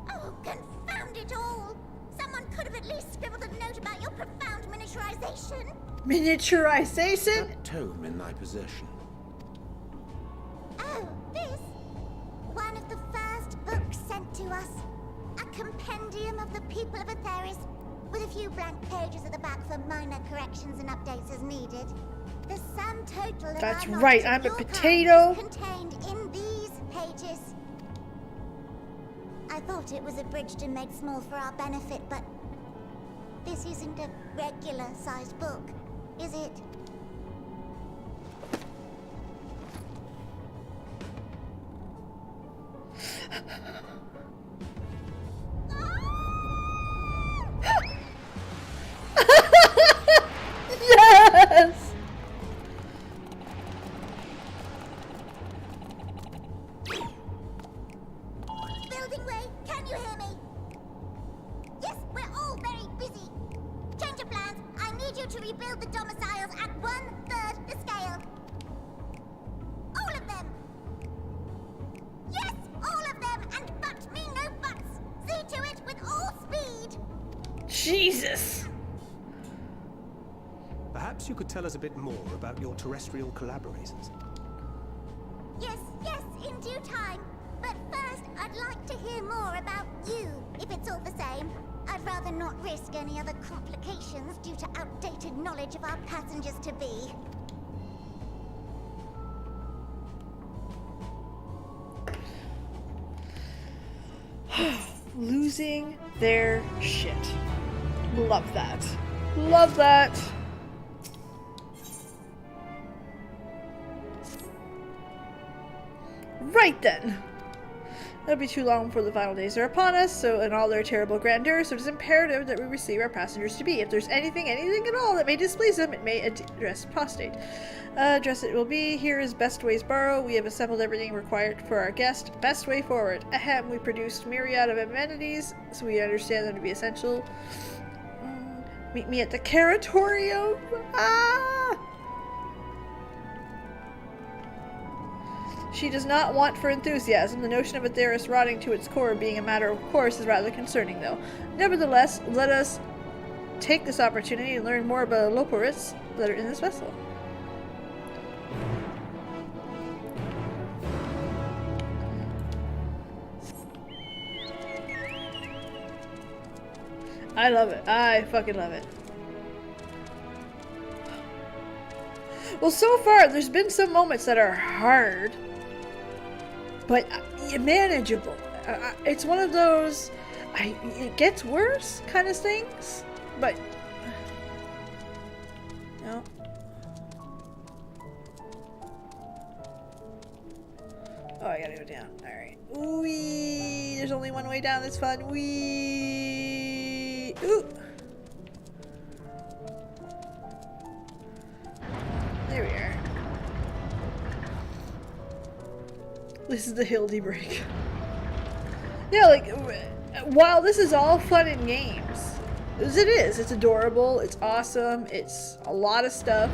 Oh, confound it all! Someone could have at least scribbled a note about your profound miniaturization. Miniaturization? That tome in thy possession. Oh, this? One of the first books sent to us. A compendium of the people of Aetheris, with a few blank pages at the back for minor corrections and updates as needed. The sum total of That's our knowledge right, of I'm a your kind potato. is contained in these pages. I thought it was abridged and made small for our benefit, but this isn't a regular-sized book, is it? Yes! Building Way, can you hear me? Yes, we're all very busy. Change of plans. I need you to rebuild the domiciles at 1/3 the scale. All of them. Yes, all of them, and but me no buts. See to it with all speed. Jesus! Perhaps you could tell us a bit more about your terrestrial collaborators. Yes, in due time. But first, I'd like to hear more about you, if it's all the same. I'd rather not risk any other complications due to outdated knowledge of our passengers-to-be. Losing their shit. Love that. Love that. Right then. It'll be too long before the final days are upon us, so in all their terrible grandeur, so it is imperative that we receive our passengers to be. If there's anything at all that may displease them, it may address prostate. Address it will be, here is best ways borrow. We have assembled everything required for our guest. Best way forward. Ahem, we produced myriad of amenities, so we understand them to be essential. Meet me at the Caratorium. Ah! She does not want for enthusiasm. The notion of Aetheris rotting to its core being a matter of course is rather concerning, though. Nevertheless, let us take this opportunity and learn more about the Loporrits that are in this vessel. I love it. I fucking love it. Well, so far, there's been some moments that are hard, but manageable. It's one of those, it gets worse kind of things, but, no. Oh, I gotta go down. Alright. Wee! There's only one way down that's fun. Wee! Ooh! There we are. This is the Hildy break. Yeah, like, while this is all fun and games, as it is, it's adorable, it's awesome, it's a lot of stuff.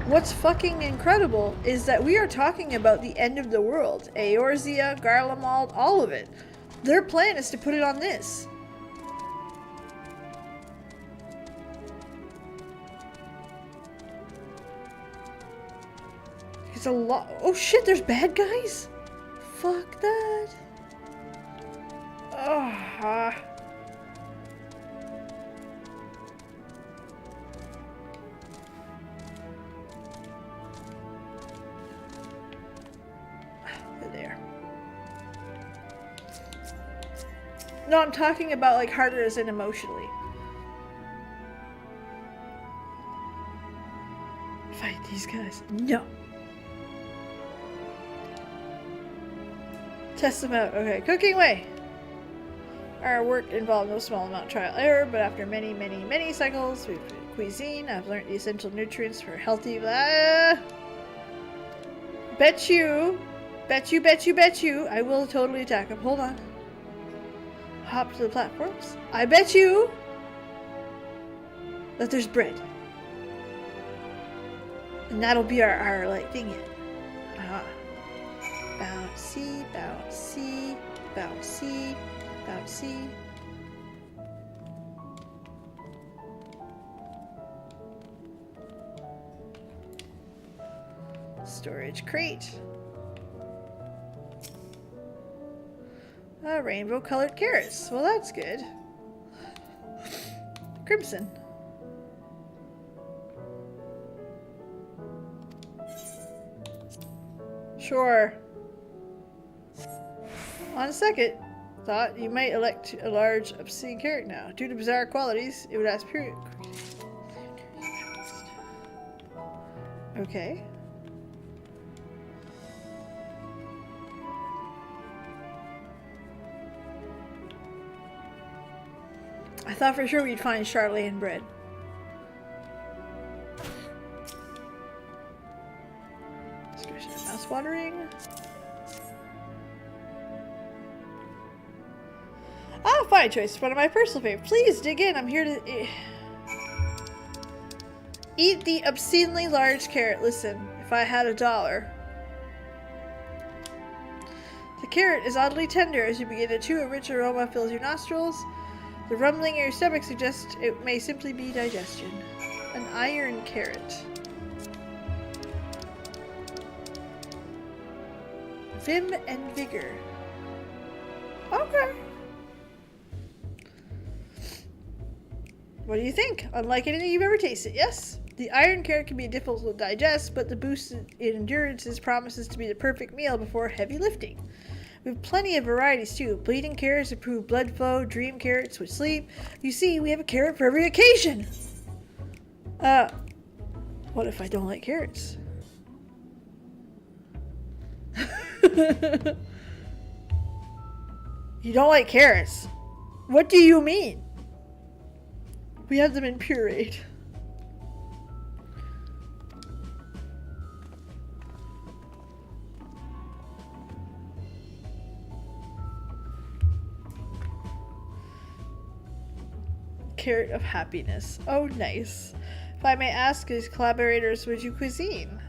what's fucking incredible is that we are talking about the end of the world. Eorzea, Garlemald, all of it. Their plan is to put it on this. It's a lot. Oh shit, there's bad guys? Fuck that. Oh. There. No, I'm talking about like harder as in emotionally. Fight these guys. No. Test them out. Okay, cooking away. Our work involved no small amount of trial and error, but after many cycles with cuisine, I've learned the essential nutrients for healthy. Bet you, I will totally attack him. Hold on. Hop to the platforms. I bet you that there's bread. And that'll be our like thingy. Bouncy, bouncy, bouncy, bouncy. Storage crate. Rainbow colored carrots. Well, that's good. Crimson. Sure. On a second thought, you might elect a large obscene carrot now. Due to bizarre qualities, it would ask period. Okay. I thought for sure we'd find Charlatan bread. Discretion of mouth watering. Oh, fine choice. One of my personal favorites. Please dig in. I'm here to eat the obscenely large carrot. Listen, if I had $1. The carrot is oddly tender as you begin to chew. A rich aroma fills your nostrils. The rumbling in your stomach suggests it may simply be digestion. An iron carrot. Vim and vigor. Okay. What do you think? Unlike anything you've ever tasted, yes? The iron carrot can be difficult to digest, but the boost in endurance promises to be the perfect meal before heavy lifting. We have plenty of varieties too. Bleeding carrots improve blood flow, dream carrots with sleep. You see, we have a carrot for every occasion. What if I don't like carrots? You don't like carrots? What do you mean? We have them in pureed. Carrot of happiness. Oh, nice. If I may ask, as collaborators, would you cuisine?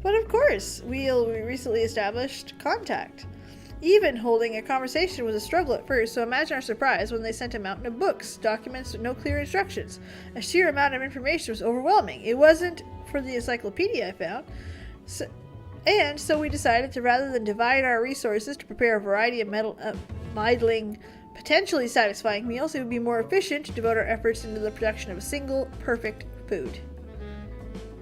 But of course, we recently established contact. Even holding a conversation was a struggle at first, so imagine our surprise when they sent a mountain of books, documents with no clear instructions. A sheer amount of information was overwhelming. It wasn't for the encyclopedia I found. So we decided to, rather than divide our resources to prepare a variety of middling, potentially satisfying meals, it would be more efficient to devote our efforts into the production of a single, perfect food.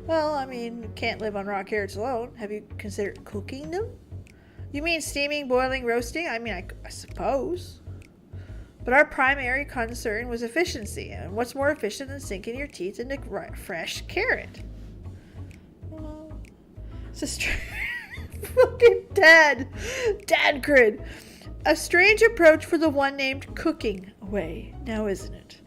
Well, I mean, can't live on raw carrots alone. Have you considered cooking them? You mean steaming, boiling, roasting? I mean, I suppose. But our primary concern was efficiency, and what's more efficient than sinking your teeth into fresh carrot? It's a fucking dad grid. A strange approach for the one named cooking way, now isn't it?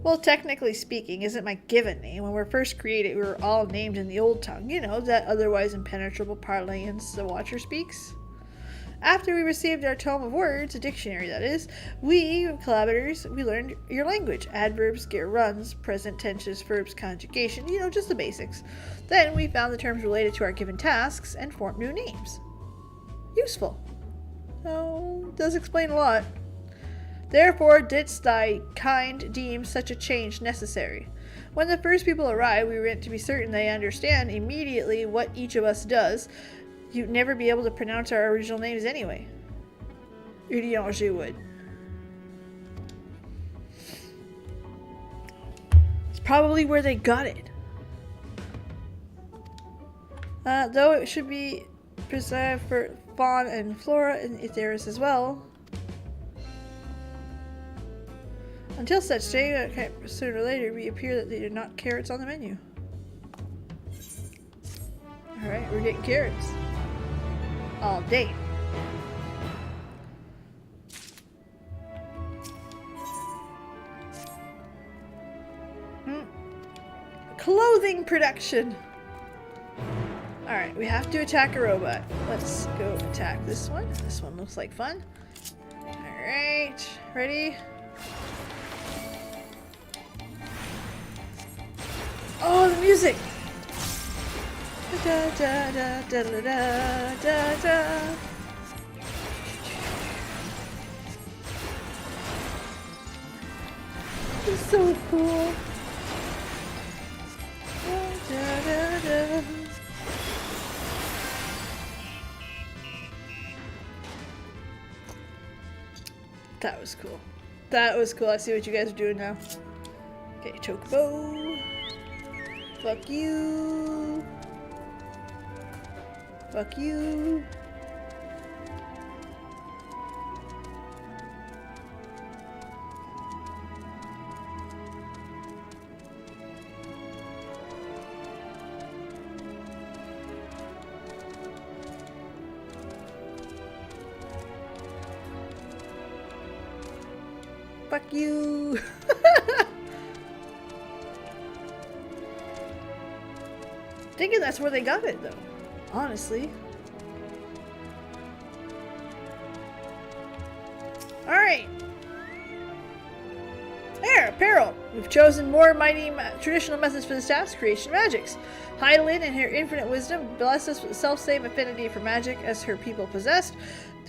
Well, technically speaking, isn't my given name. When we were first created, we were all named in the old tongue. You know, that otherwise impenetrable parlance the Watcher speaks. After we received our tome of words, a dictionary that is, we collaborators, we learned your language. Adverbs, gear runs, present tenses, verbs, conjugation, you know, just the basics. Then we found the terms related to our given tasks and formed new names. Useful. Oh, does explain a lot. Therefore didst thy kind deem such a change necessary. When the first people arrive, we went to be certain they understand immediately what each of us does. You'd never be able to pronounce our original names anyway. Udiange would. It's probably where they got it. Though it should be preserved for fauna and flora in Aetheris as well. Until such day, sooner or later, we appear that they are not carrots on the menu. Alright, we're getting carrots. All day. Clothing production. Alright, we have to attack a robot. Let's go attack this one. This one looks like fun. Alright, ready? Oh, the music! Da da da da da da da da. It's so cool. Da da da. That was cool. That was cool. I see what you guys are doing now. Okay, chocobo. Fuck you. Fuck you. Fuck you. Thinking that's where they got it though, honestly. Alright. There, apparel. We've chosen more mighty traditional methods for this task, creation magics. Hydaelyn, in her infinite wisdom, blessed us with the self-same affinity for magic as her people possessed.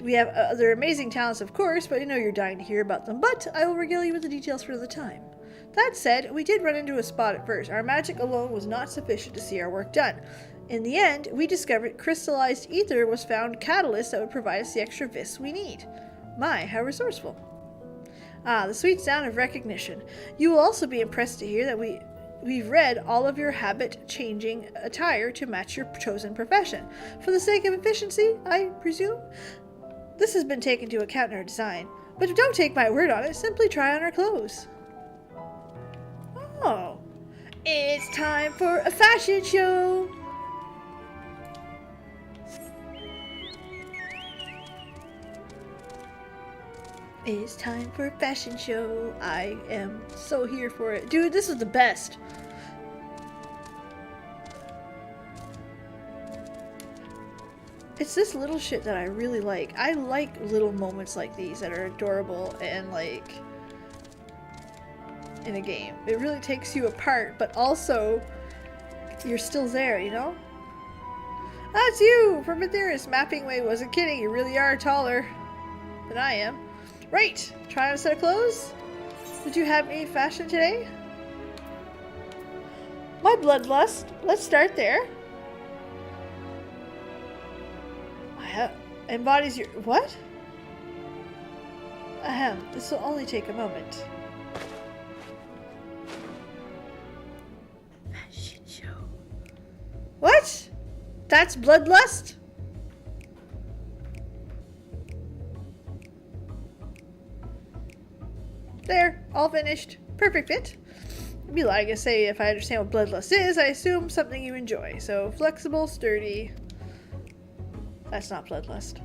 We have other amazing talents, of course, but I know you're dying to hear about them, but I will regale you with the details for the time. That said, we did run into a spot at first. Our magic alone was not sufficient to see our work done. In the end, we discovered crystallized ether was found catalyst that would provide us the extra vis we need. My, how resourceful. Ah, the sweet sound of recognition. You will also be impressed to hear that we've read all of your habit-changing attire to match your chosen profession. For the sake of efficiency, I presume? This has been taken into account in our design, but don't take my word on it, simply try on our clothes. Oh, it's time for a fashion show! It's time for a fashion show. I am so here for it. Dude, this is the best. It's this little shit that I really like. I like little moments like these that are adorable and like in a game. It really takes you apart, but also you're still there, you know? That's you! From Aetheris. Mapping Way wasn't kidding. You really are taller than I am. Right! Try on a set of clothes? Did you have any fashion today? My bloodlust. Let's start there. Embodies your... What? Ahem. This will only take a moment. Fashion show. What? That's bloodlust? There. All finished. Perfect fit. I'd be lying to say if I understand what bloodlust is, I assume something you enjoy. So, flexible, sturdy... That's not bloodlust.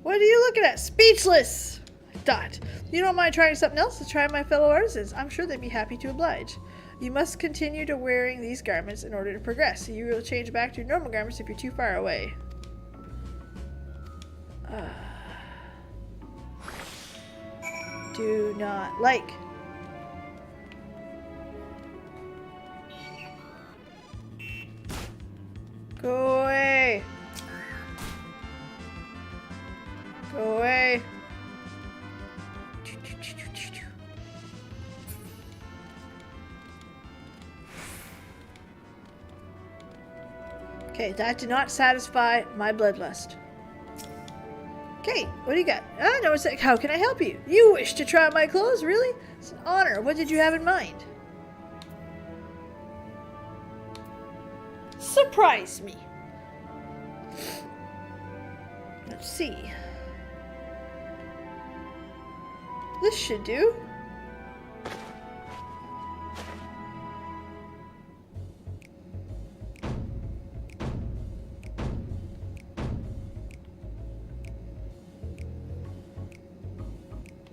What are you looking at? Speechless! Dot. You don't mind trying something else? Let's try my fellow artisans. I'm sure they'd be happy to oblige. You must continue to wearing these garments in order to progress. You will change back to your normal garments if you're too far away. do not like. Go away. Go away. Okay, that did not satisfy my bloodlust. Okay, what do you got? No, it's like, how can I help you? You wish to try my clothes, really? It's an honor. What did you have in mind? Surprise me. Let's see. This should do.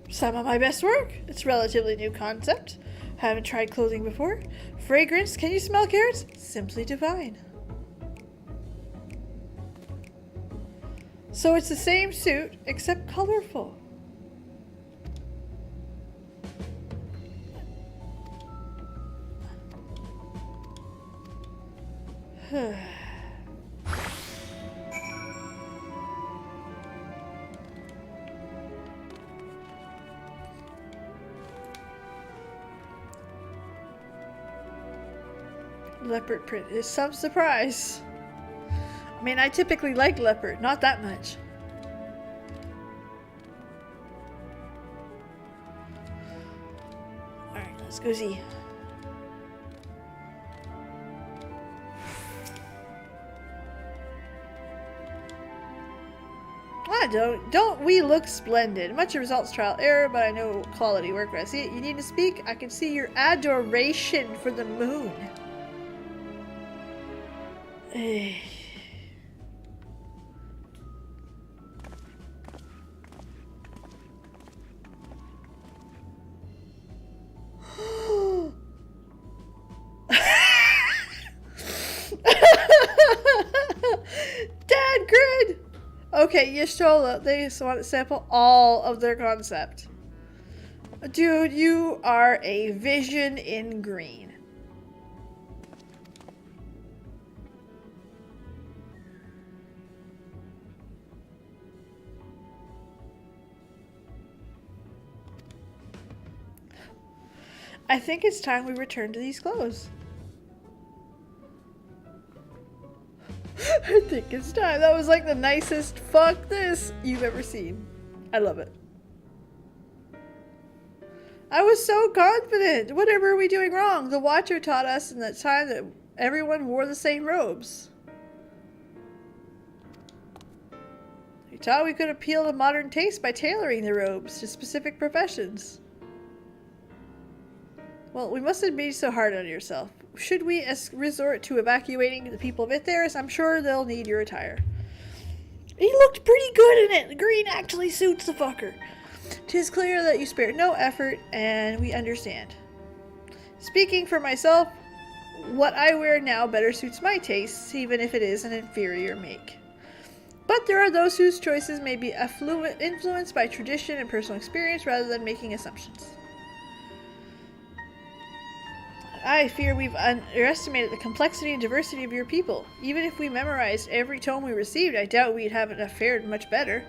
Some of my best work. It's a relatively new concept. Haven't tried clothing before. Fragrance, can you smell carrots? Simply divine. So it's the same suit, except colorful. Leopard print is some surprise. I mean, I typically like leopard, not that much. Alright, let's go see. Don't we look splendid? Much of results trial error, but I know quality work when I see it. You need to speak? I can see your adoration for the moon. Dad grid. Okay, Yashola, they just want to sample all of their concept. Dude, you are a vision in green. I think it's time we return to these clothes. I think it's time. That was like the nicest fuck this you've ever seen. I love it. I was so confident. Whatever are we doing wrong? The Watcher taught us in that time that everyone wore the same robes. He taught we could appeal to modern taste by tailoring the robes to specific professions. Well, we mustn't be so hard on yourself. Should we resort to evacuating the people of Ithera? I'm sure they'll need your attire. He looked pretty good in it. The green actually suits the fucker. 'Tis clear that you spared no effort, and we understand. Speaking for myself, what I wear now better suits my tastes, even if it is an inferior make. But there are those whose choices may be influenced by tradition and personal experience rather than making assumptions. I fear we've underestimated the complexity and diversity of your people. Even if we memorized every tome we received, I doubt we'd have fared much better.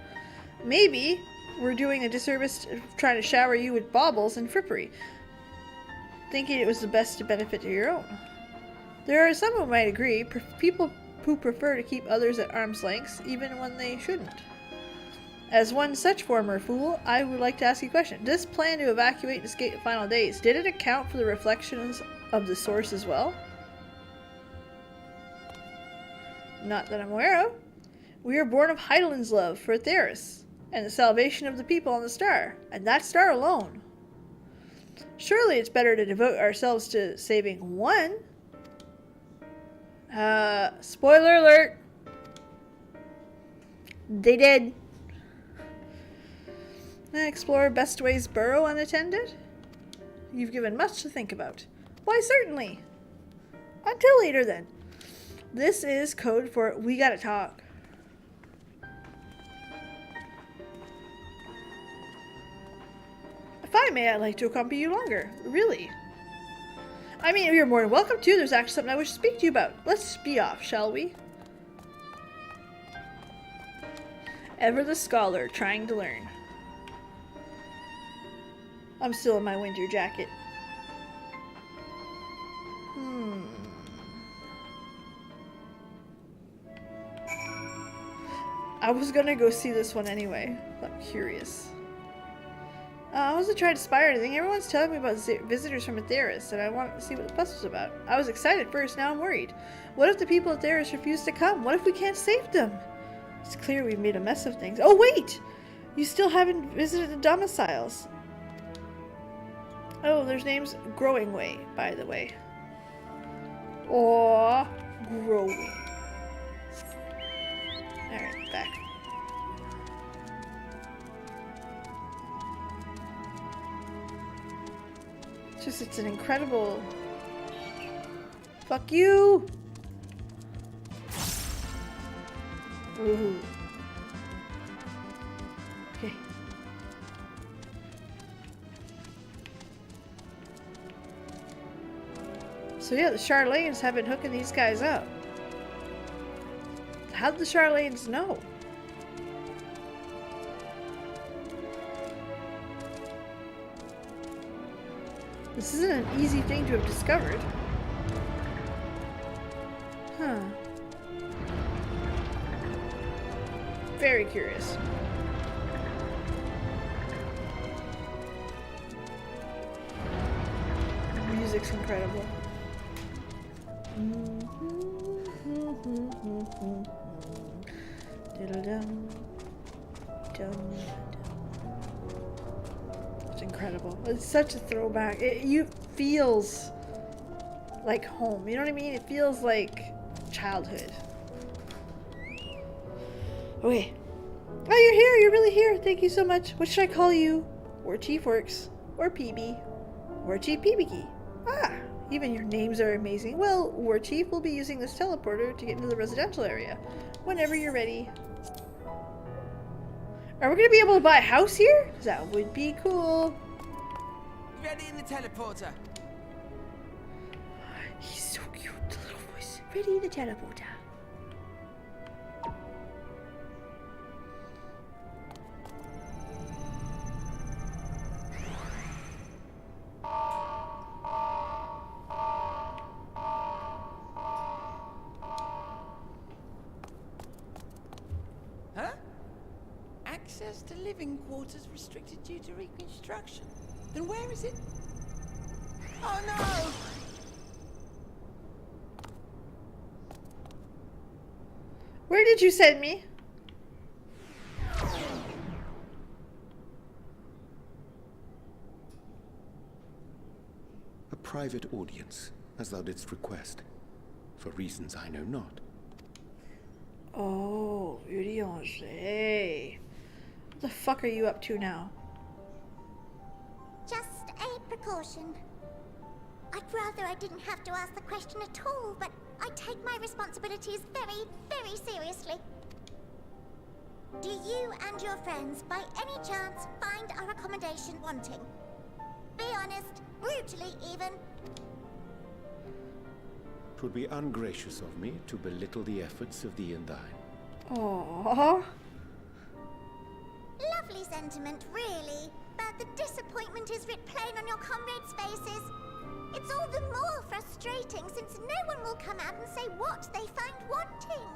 Maybe we're doing a disservice trying to shower you with baubles and frippery, thinking it was the best to benefit to your own. There are some who might agree, people who prefer to keep others at arm's length, even when they shouldn't. As one such former fool, I would like to ask you a question. This plan to evacuate and escape the final days, did it account for the reflections of the source as well? Not that I'm aware of. We are born of Heidelin's love for Theris, and the salvation of the people on the star, and that star alone. Surely it's better to devote ourselves to saving one. Spoiler alert. They did. Explore Bestway's burrow unattended? You've given much to think about. Why, certainly. Until later, then. This is code for we gotta talk. If I may, I'd like to accompany you longer. Really? I mean, you're more than welcome to. There's actually something I wish to speak to you about. Let's be off, shall we? Ever the scholar, trying to learn. I'm still in my winter jacket. I was gonna go see this one anyway. I'm curious. I wasn't trying to spy or anything. Everyone's telling me about visitors from Atheris, and I wanted to see what the fuss was about. I was excited first, now I'm worried. What if the people at Atheris refuse to come? What if we can't save them? It's clear we've made a mess of things. Oh wait! You still haven't visited the domiciles. Oh, there's names Growing Way, by the way. Or Growing. Alright, back. It's an incredible... Fuck you! Ooh. Okay. So yeah, the Charlanes have been hooking these guys up. How did the Charlanes know? This isn't an easy thing to have discovered. Huh. Very curious. The music's incredible. It's incredible. It's such a throwback. You feels like home. You know what I mean? It feels like childhood. Okay. Oh, you're here. You're really here. Thank you so much. What should I call you? Warchief Works. Or PB. Warchief PB. Ah, even your names are amazing. Well, Warchief will be using this teleporter to get into the residential area. Whenever you're ready. Are we going to be able to buy a house here? That would be cool. Ready in the teleporter. He's so cute, the little voice. Ready in the teleporter. Huh? Access to living quarters restricted due to reconstruction. Then where is it? Oh no! Where did you send me? A private audience, as thou didst request, for reasons I know not. Oh, Uriange. What the fuck are you up to now? Just a precaution. I'd rather I didn't have to ask the question at all, but I take my responsibilities very, very seriously. Do you and your friends, by any chance, find our accommodation wanting? Be honest, brutally even. 'Twould be ungracious of me to belittle the efforts of thee and thine. Aww. Lovely sentiment, really. But the disappointment is writ plain on your comrades' faces. It's all the more frustrating since no one will come out and say what they find wanting.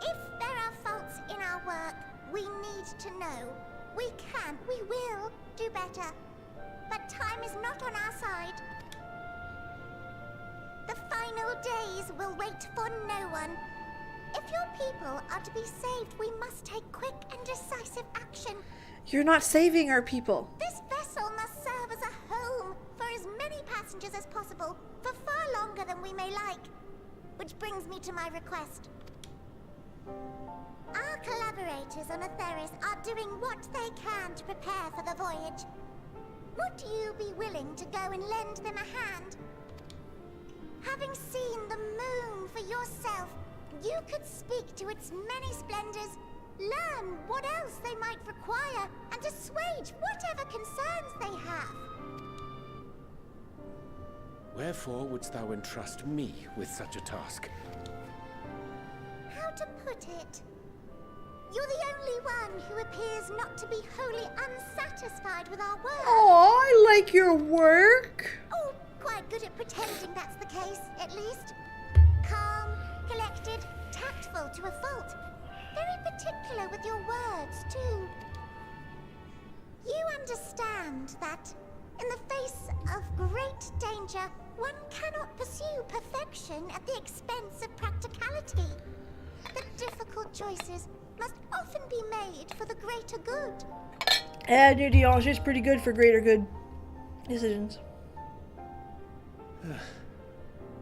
If there are faults in our work, we need to know. We can, we will do better. But time is not on our side. The final days will wait for no one. If your people are to be saved, we must take quick and decisive action. You're not saving our people. This vessel must serve as a home for as many passengers as possible, for far longer than we may like. Which brings me to my request. Our collaborators on Atheris are doing what they can to prepare for the voyage. Would you be willing to go and lend them a hand? Having seen the moon for yourself, you could speak to its many splendors learn what else they might require, and assuage whatever concerns they have. Wherefore wouldst thou entrust me with such a task? How to put it? You're the only one who appears not to be wholly unsatisfied with our work. Oh, I like your work. Oh, quite good at pretending that's the case, at least. Calm, collected, tactful to a fault. Very particular with your words, too. You understand that, in the face of great danger, one cannot pursue perfection at the expense of practicality. The difficult choices must often be made for the greater good. And your Diange is pretty good for greater good decisions.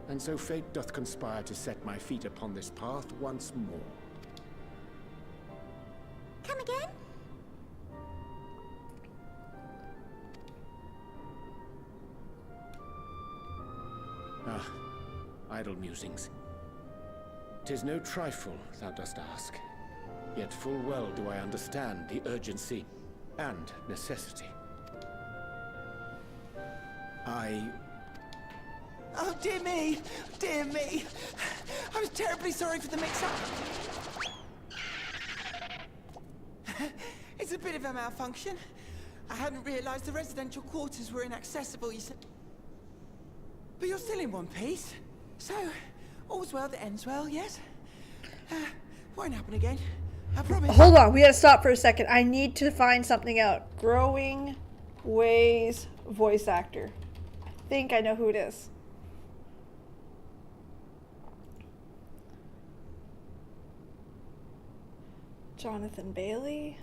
And so fate doth conspire to set my feet upon this path once more. Come again? Ah, idle musings. 'Tis no trifle thou dost ask, yet full well do I understand the urgency and necessity. Oh, dear me! Dear me! I was terribly sorry for the mix-up. It's a bit of a malfunction. I hadn't realized the residential quarters were inaccessible, you said. But you're still in one piece. So, all's well that ends well, yes? Won't happen again. I promise. Hold on, we gotta stop for a second. I need to find something out. Growing Ways voice actor. I think I know who it is. Jonathan Bailey.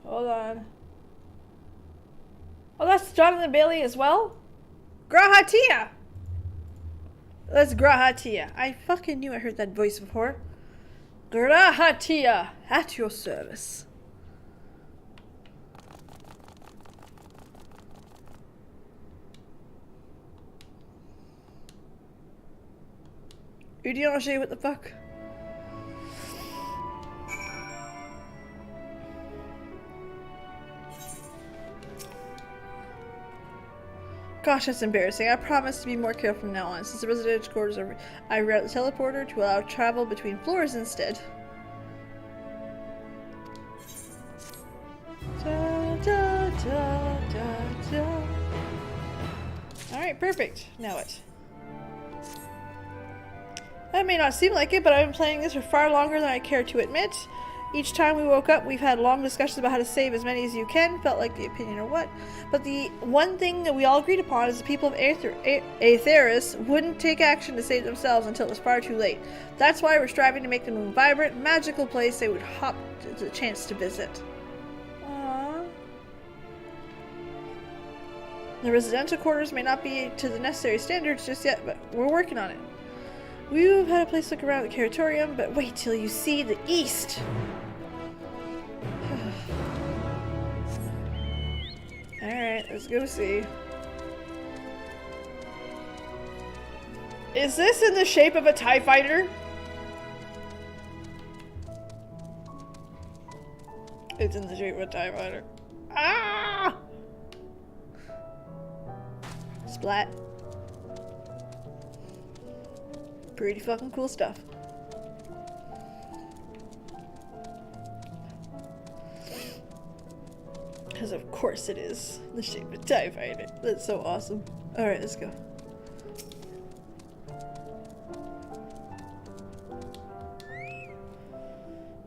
Hold on. Oh, that's Jonathan Bailey as well? Grahatia! That's Grahatia. I fucking knew I heard that voice before. Grahatia, at your service. Udiange, what the fuck? Gosh, that's embarrassing. I promise to be more careful from now on. Since the residential quarters are, I reroute the teleporter to allow travel between floors instead. Da, da, da, da, da. Alright, perfect. Now what? That may not seem like it, but I've been playing this for far longer than I care to admit. Each time we woke up, we've had long discussions about how to save as many as you can. Felt like the opinion or what. But the one thing that we all agreed upon is the people of Aetheris wouldn't take action to save themselves until it was far too late. That's why we're striving to make them a vibrant, magical place they would hop to the chance to visit. Aww. The residential quarters may not be to the necessary standards just yet, but we're working on it. We've had a place look around the Curatorium, but wait till you see the east! Alright, let's go see. Is this in the shape of a TIE fighter? It's in the shape of a TIE fighter. Ah! Splat. Pretty fucking cool stuff. Because of course it is the shape of a TIE fighter. That's so awesome. Alright, let's go.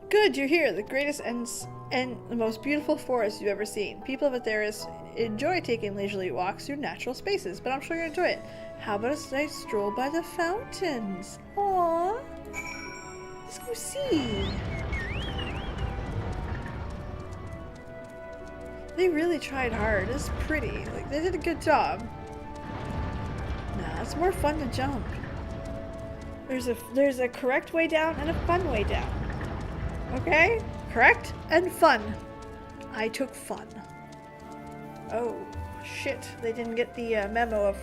Good, you're here. The greatest and the most beautiful forest you've ever seen. People of Aetheris enjoy taking leisurely walks through natural spaces, but I'm sure you'll enjoy it. How about a nice stroll by the fountains? Aww. Let's go see. They really tried hard. It's pretty. Like, they did a good job. Nah, it's more fun to jump. There's a correct way down and a fun way down. Okay? Correct and fun. I took fun. Oh, shit. They didn't get the memo of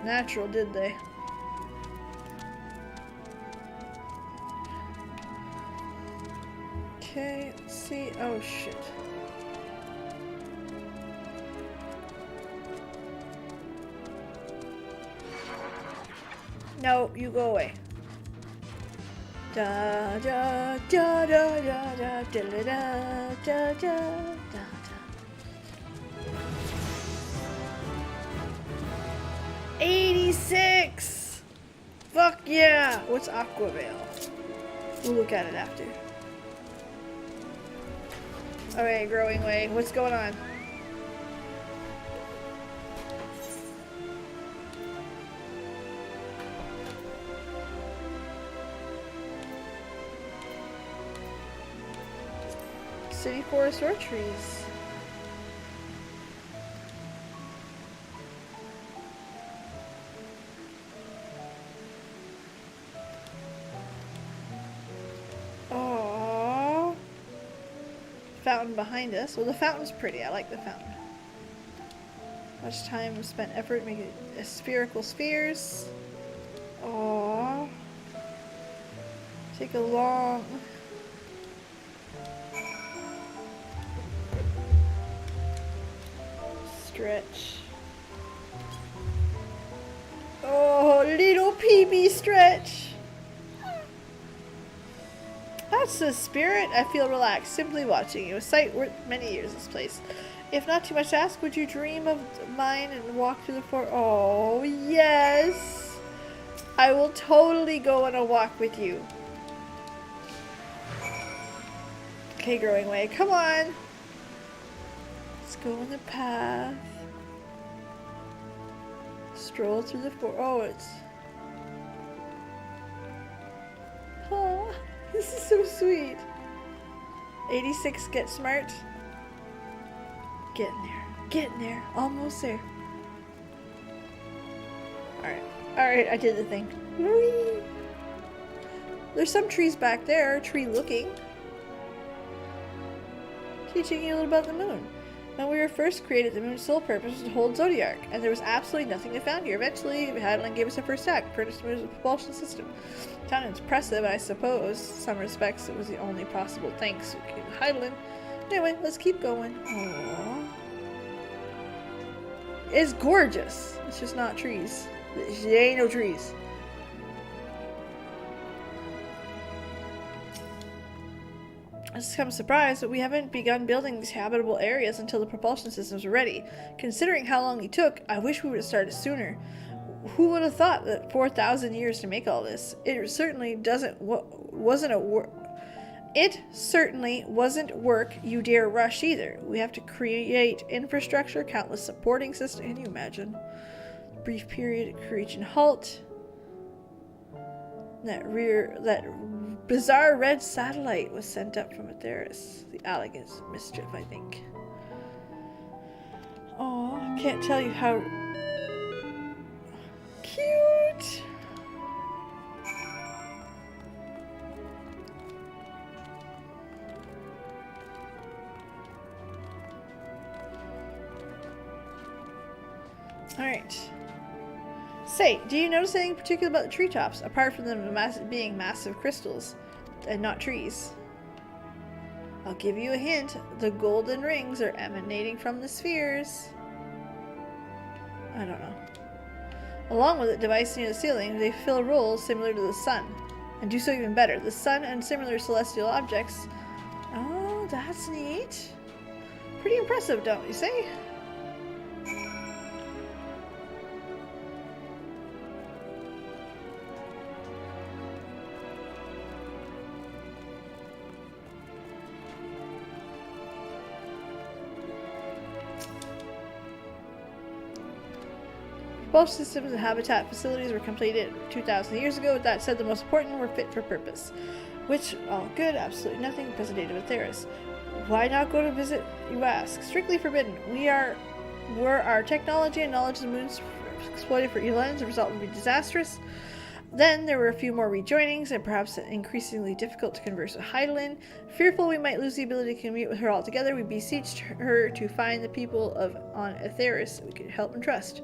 natural, did they? Okay, let's see. Oh, shit. No, you go away. Da da da da da da da da da da da. 86! Fuck yeah! What's Aquavale? We'll look at it after. Alright, growing way. What's going on? City, forest, or trees? Aww. Fountain behind us. Well, the fountain's pretty. I like the fountain. Much time spent, effort making spherical spheres. Aww. Take a long... stretch. Oh, little PB stretch. That's the spirit. I feel relaxed simply watching you. A sight worth many years, this place. If not too much to ask, would you dream of mine and walk through the forest? Oh, yes. I will totally go on a walk with you. Okay, growing way. Come on. Let's go on the path. Stroll through the forest. Oh, it's... Oh, this is so sweet. 86, get smart. Getting there. Getting there. Almost there. Alright. Alright, I did the thing. Whee! There's some trees back there. Tree looking. Teaching you a little about the moon. When we were first created, the moon's sole purpose was to hold Zodiac, and there was absolutely nothing to found here. Eventually, Hadeland gave us a first act, furnished the moon's propulsion system. Kind of impressive, I suppose. In some respects, it was the only possible thanks we gave Hadeland. Anyway, let's keep going. Aww. It's gorgeous. It's just not trees. There ain't no trees. It's come as a surprise, but we haven't begun building these habitable areas until the propulsion systems are ready. Considering how long it took, I wish we would have started sooner. Who would have thought that 4,000 years to make all this? It certainly wasn't work you dare rush either. We have to create infrastructure, countless supporting systems. Can you imagine? Brief period, creation halt. That bizarre red satellite was sent up from Atheris. The Elegance Mischief, I think. Oh, can't tell you how cute. All right. Say, do you notice anything particular about the treetops, apart from them being massive crystals and not trees? I'll give you a hint. The golden rings are emanating from the spheres. I don't know. Along with it, devices near the ceiling, they fill roles similar to the sun, and do so even better. The sun and similar celestial objects. Oh, that's neat. Pretty impressive, don't you say? Both systems and habitat facilities were completed 2,000 years ago. With that said, the most important were fit for purpose. Which, all good, absolutely nothing, present date of Atheris. Why not go to visit, you ask? Strictly forbidden. Were our technology and knowledge of the moons exploited for ends, the result would be disastrous. Then there were a few more rejoinings, and perhaps increasingly difficult to converse with Heidelin. Fearful we might lose the ability to commute with her altogether, we beseeched her to find the people on Aetheris we could help and trust.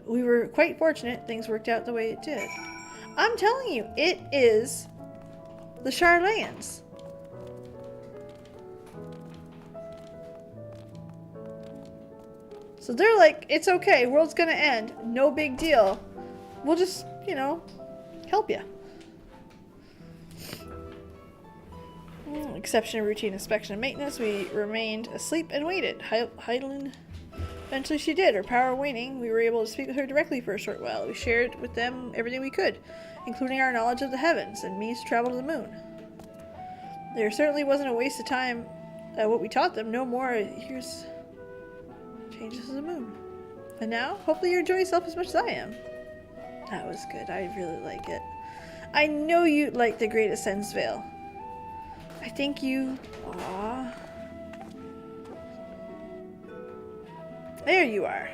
We were quite fortunate things worked out the way it did. I'm telling you, it is the Charlayans. So they're like, it's okay, world's gonna end, no big deal. We'll just, you know, help you. Exception of routine inspection and maintenance, we remained asleep and waited. Heidelin, eventually she did, her power waning. We were able to speak with her directly for a short while. We shared with them everything we could, including our knowledge of the heavens and means to travel to the moon. There certainly wasn't a waste of time what we taught them. No more. Here's changes to the moon. And now, hopefully you enjoy yourself as much as I am. That was good. I really like it. I know you like the Great Ascends Veil. I think you... Aww. There you are.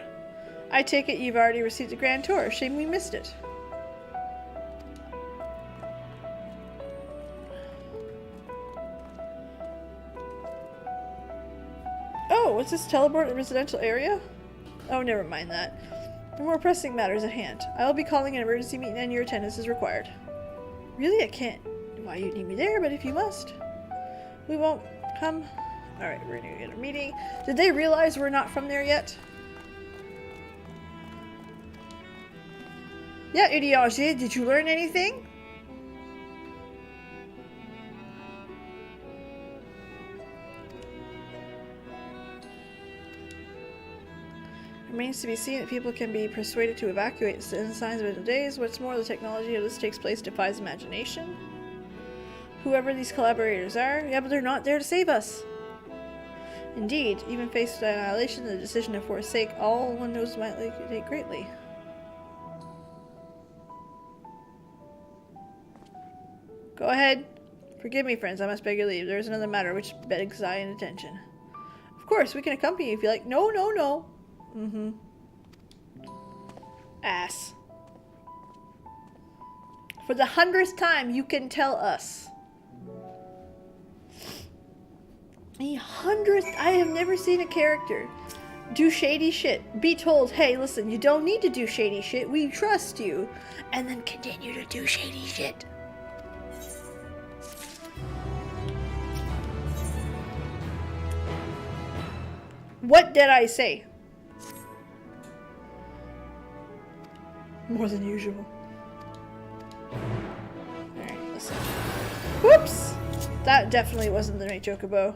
I take it you've already received the Grand Tour. Shame we missed it. Oh, what's this teleport residential area? Oh, never mind that. For more pressing matters at hand. I'll be calling an emergency meeting and your attendance is required. Really? I can't. Why you need me there, but if you must. We won't come. Alright, we're gonna get a meeting. Did they realize we're not from there yet? Yeah, Idiage, did you learn anything? Remains to be seen if people can be persuaded to evacuate in signs of days. What's more, the technology of this takes place defies imagination. Whoever these collaborators are, yeah, but they're not there to save us. Indeed, even faced with annihilation, the decision to forsake all one knows might take greatly. Go ahead. Forgive me, friends, I must beg your leave. There is another matter which begs eye and attention. Of course, we can accompany you if you like. No, no, no. Mm-hmm. Ass. For the 100th time, you can tell us. The 100th, I have never seen a character do shady shit. Be told, hey, listen, you don't need to do shady shit. We trust you. And then continue to do shady shit. What did I say? More than usual. Alright, listen. Whoops! That definitely wasn't the right Chocobo.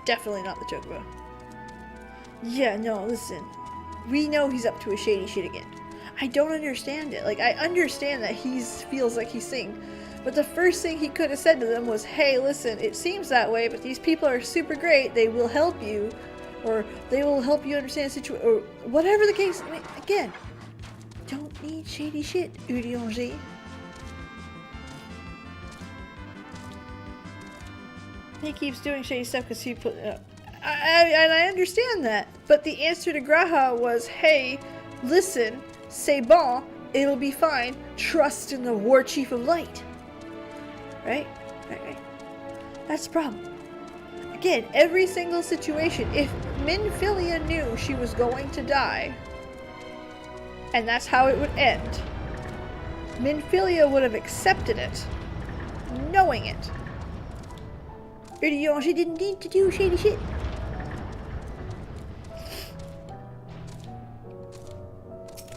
Definitely not the Chocobo. Yeah, no, listen. We know he's up to a shady shit again. I don't understand it. Like, I understand that he feels like he's sing. But the first thing he could have said to them was, hey, listen, it seems that way, but these people are super great. They will help you. Or they will help you understand the situation. Or whatever the case. I mean, again, don't need shady shit, Urianger. He keeps doing shady stuff because he put... and I understand that. But the answer to Graha was, hey, listen, c'est bon, it'll be fine. Trust in the Warchief of Light. Right? Right. That's the problem. Again, every single situation, if Minfilia knew she was going to die, and that's how it would end, Minfilia would have accepted it, knowing it. She didn't need to do shady shit.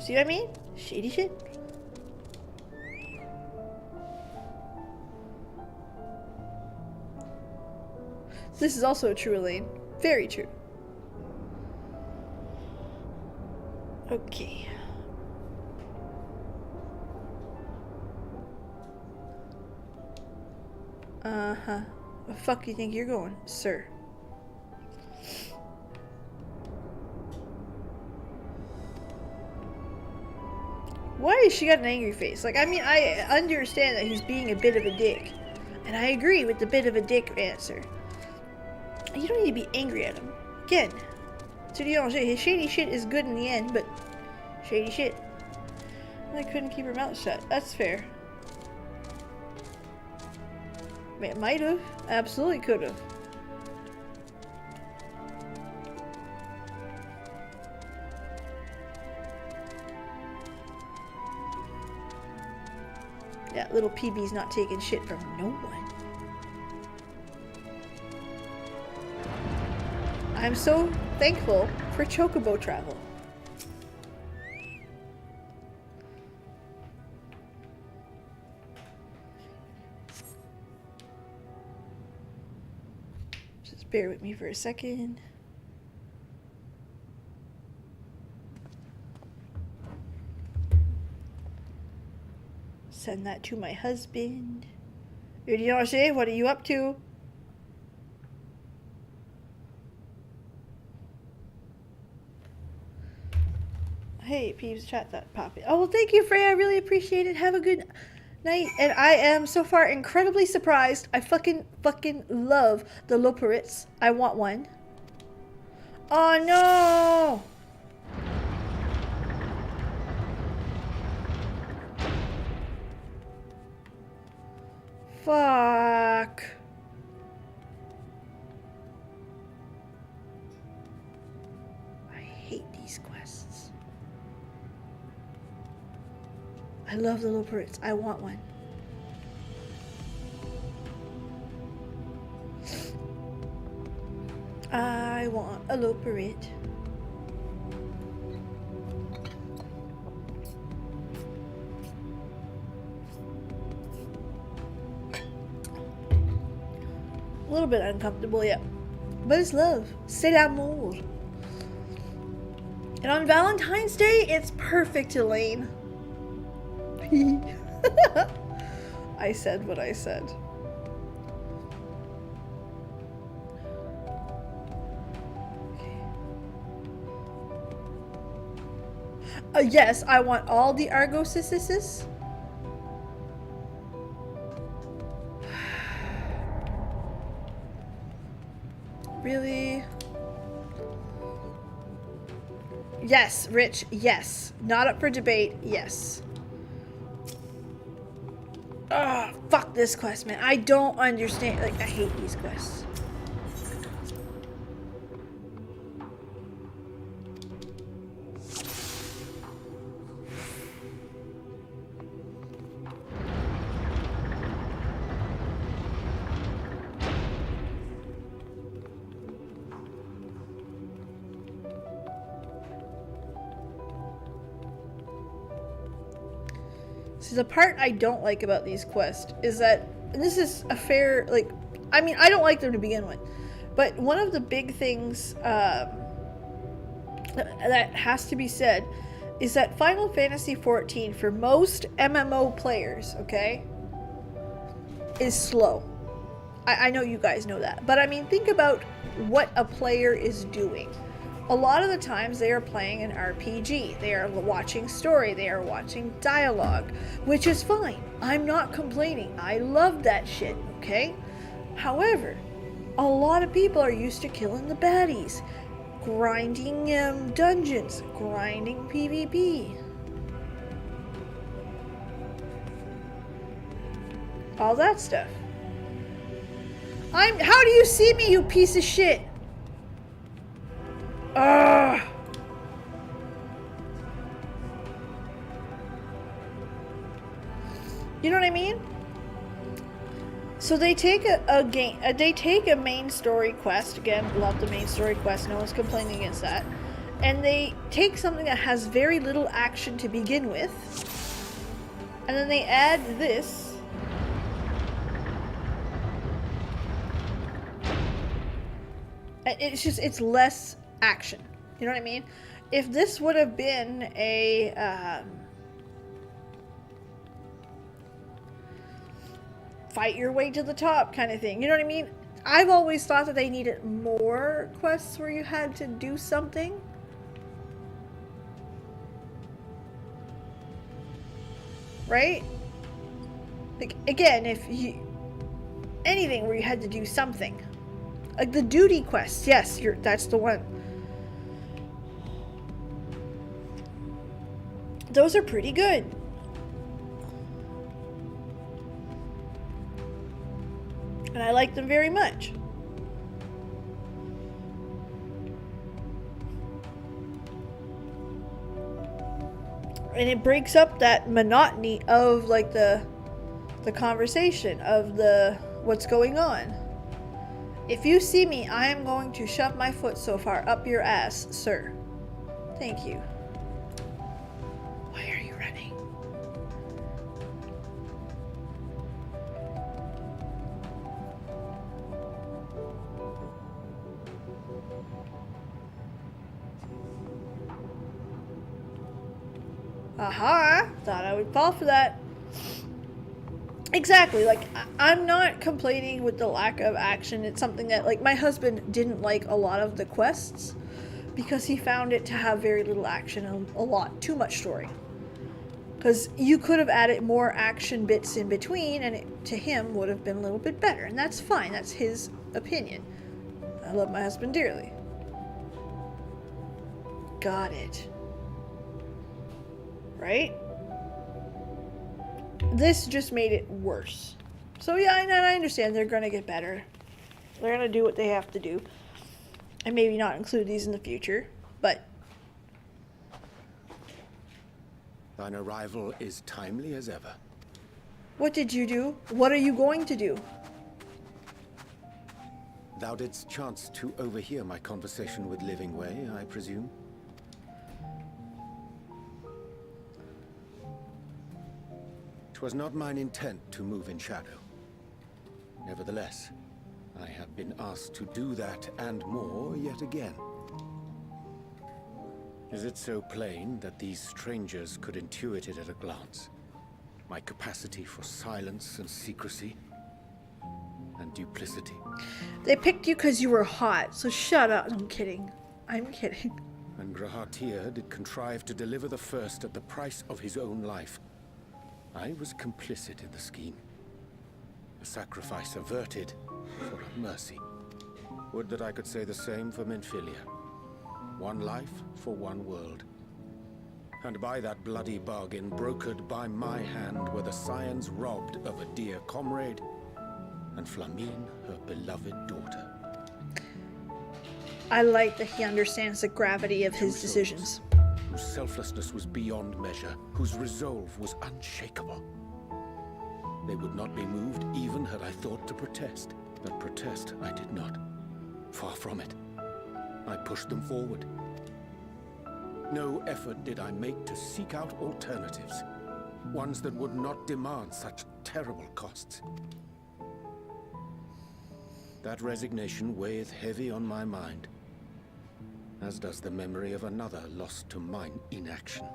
See what I mean? Shady shit. This is also true, Elaine. Very true. Okay. Uh-huh. Where the fuck do you think you're going, sir? Why has she got an angry face? Like, I mean, I understand that he's being a bit of a dick. And I agree with the bit of a dick answer. You don't need to be angry at him. Again, his shady shit is good in the end, but shady shit. I couldn't keep her mouth shut. That's fair. It might have. Absolutely could have. Yeah, little Peebs not taking shit from no one. I'm so thankful for Chocobo travel. Just bear with me for a second. Send that to my husband. Uriyashi, what are you up to? Hey, Peebs, chat that poppy. Oh, well, thank you, Freya. I really appreciate it. Have a good night. And I am so far incredibly surprised. I fucking love the Loporrits. I want one. Oh, no! Fuck. I hate these quests. I love the Loporrits. I want one. I want a Loporrit. A little bit uncomfortable, yeah. But it's love. C'est l'amour. And on Valentine's Day, it's perfect, Elaine. I said what I said. Okay. Yes, I want all the Argosises. Really? Yes, Rich, yes. Not up for debate, yes. Ugh, fuck this quest, man. I don't understand. Like, I hate these quests. So the part I don't like about these quests is that, and this is a fair, like, I mean, I don't like them to begin with, but one of the big things that has to be said is that Final Fantasy XIV, for most MMO players, okay, is slow. I know you guys know that, but I mean, think about what a player is doing. A lot of the times they are playing an RPG, they are watching story, they are watching dialogue, which is fine. I'm not complaining. I love that shit, okay? However, a lot of people are used to killing the baddies, grinding dungeons, grinding PvP. All that stuff. How do you see me, you piece of shit? Ugh. You know what I mean? So they take they take a main story quest. Again, love the main story quest. No one's complaining against that. And they take something that has very little action to begin with, and then they add this. It's less action. You know what I mean? If this would have been a fight your way to the top kind of thing, you know what I mean? I've always thought that they needed more quests where you had to do something. Right? Like, again, if you anything where you had to do something. Like the duty quests, yes, that's the one. Those are pretty good. And I like them very much. And it breaks up that monotony of like the conversation of the what's going on. If you see me, I am going to shove my foot so far up your ass, sir. Thank you. Why are you running? Aha! Thought I would fall for that. Exactly, like, I'm not complaining with the lack of action. It's something that, like, my husband didn't like a lot of the quests because he found it to have very little action and a lot too much story. Because you could have added more action bits in between and it, to him, would have been a little bit better. And that's fine, that's his opinion. I love my husband dearly. Got it. Right? This just made it worse. So yeah, I understand they're gonna get better. They're gonna do what they have to do. And maybe not include these in the future, but... Thine arrival is timely as ever. What did you do? What are you going to do? Thou didst chance to overhear my conversation with Living Way, I presume? 'Twas not mine intent to move in shadow. Nevertheless, I have been asked to do that and more yet again. Is it so plain that these strangers could intuit it at a glance? My capacity for silence and secrecy and duplicity. They picked you because you were hot, so shut up. I'm kidding. I'm kidding. And Grahatir did contrive to deliver the first at the price of his own life. I was complicit in the scheme. A sacrifice averted for a mercy. Would that I could say the same for Menphilia. One life for one world. And by that bloody bargain, brokered by my hand, were the scions robbed of a dear comrade, and Flamine, her beloved daughter. I like that he understands the gravity of his decisions. Whose selflessness was beyond measure, whose resolve was unshakable. They would not be moved even had I thought to protest. But protest I did not. Far from it. I pushed them forward. No effort did I make to seek out alternatives. Ones that would not demand such terrible costs. That resignation weigheth heavy on my mind. As does the memory of another lost to mine inaction.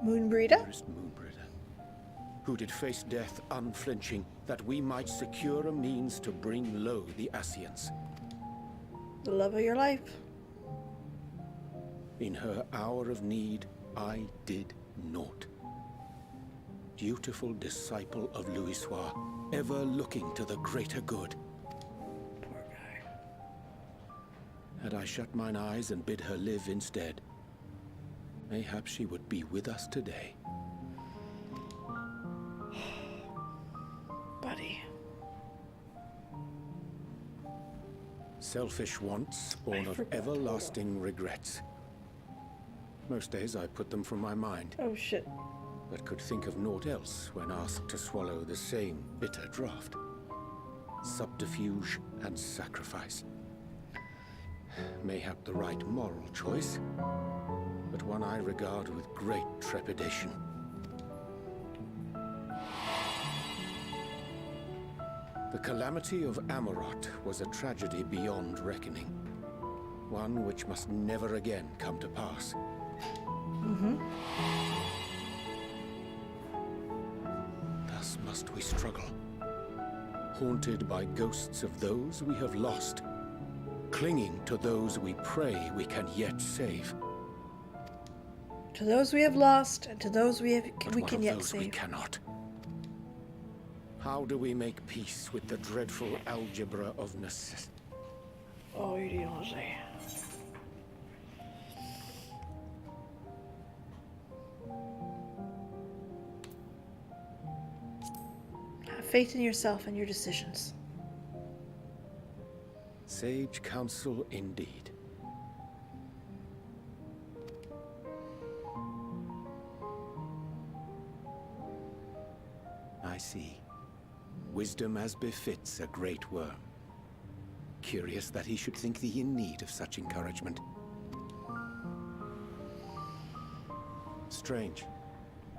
Moonbreeder? Dearest Moonbreeder, who did face death unflinching, that we might secure a means to bring low the Ascians. The love of your life. In her hour of need, I did naught. Dutiful disciple of Louisoix, ever looking to the greater good. Poor guy. Had I shut mine eyes and bid her live instead, mayhap she would be with us today. Buddy. Selfish wants, born of everlasting regrets. Most days I put them from my mind, Oh shit. but could think of naught else when asked to swallow the same bitter draught. Subterfuge and sacrifice. Mayhap the right moral choice, but one I regard with great trepidation. The calamity of Amarot was a tragedy beyond reckoning. One which must never again come to pass. Thus must we struggle, haunted by ghosts of those we have lost, clinging to those we pray we can yet save. To those we have lost, and to those we But can one yet of those we save. cannot. How do we make peace with the dreadful algebra of necessity? Oh, you don't say. Have faith in yourself and your decisions. Sage counsel indeed. I see. Wisdom as befits a great worm. Curious that he should think thee in need of such encouragement. Strange.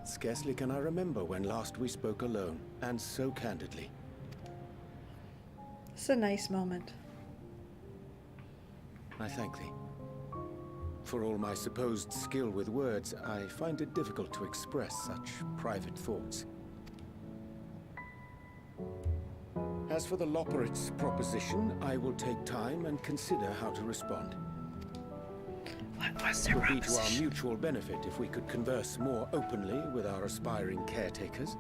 Scarcely can I remember when last we spoke alone, and so candidly. It's a nice moment. I thank thee. For all my supposed skill with words, I find it difficult to express such private thoughts. As for the Loporrits' proposition, I will take time and consider how to respond. What was It their would be to our proposition? mutual benefit if we could converse more openly with our aspiring caretakers.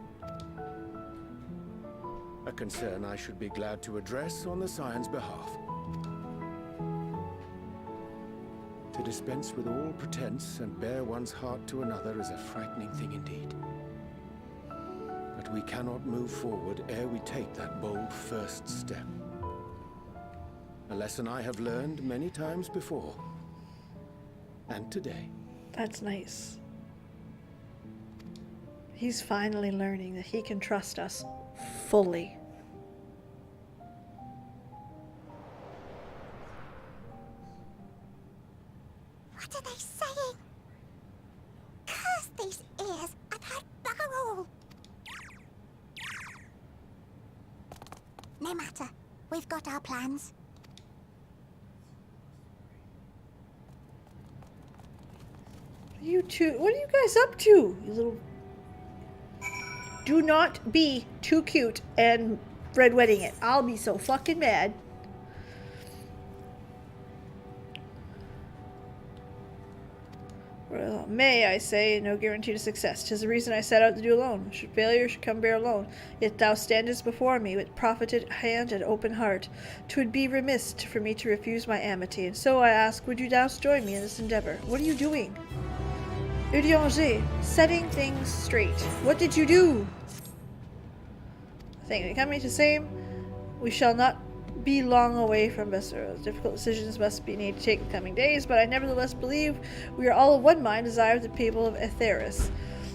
A concern I should be glad to address on the Scion's behalf. To dispense with all pretense and bare one's heart to another is a frightening thing indeed. But we cannot move forward ere we take that bold first step. A lesson I have learned many times before. And today. That's nice. He's finally learning that he can trust us fully. What are they saying? Curse these ears and had bugger all. No matter. We've got our plans. You two, what are you guys up to? You little... Do not be too cute and red wedding it. I'll be so fucking mad. Well, may I say, no guarantee to success. 'Tis the reason I set out to do alone. Should failure should come bear alone. Yet thou standest before me with profited hand and open heart. 'Twould be remiss for me to refuse my amity, and so I ask, would you doubst join me in this endeavor? What are you doing? Udianger, setting things straight. What did you do? I think we coming to same. We shall not be long away from Besseros. Difficult decisions must be need to take in the coming days, but I nevertheless believe we are all of one mind, desire the people of Etheris.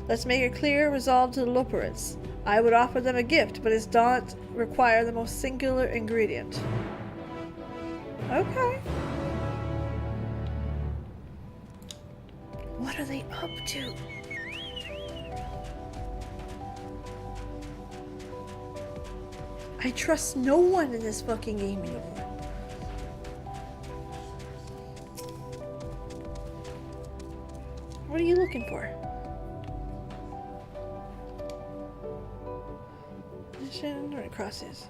Let's make a clear resolve to the Loporrits. I would offer them a gift, but it does not require the most singular ingredient. Okay. What are they up to? I trust no one in this fucking game anymore. What are you looking for? Run crosses.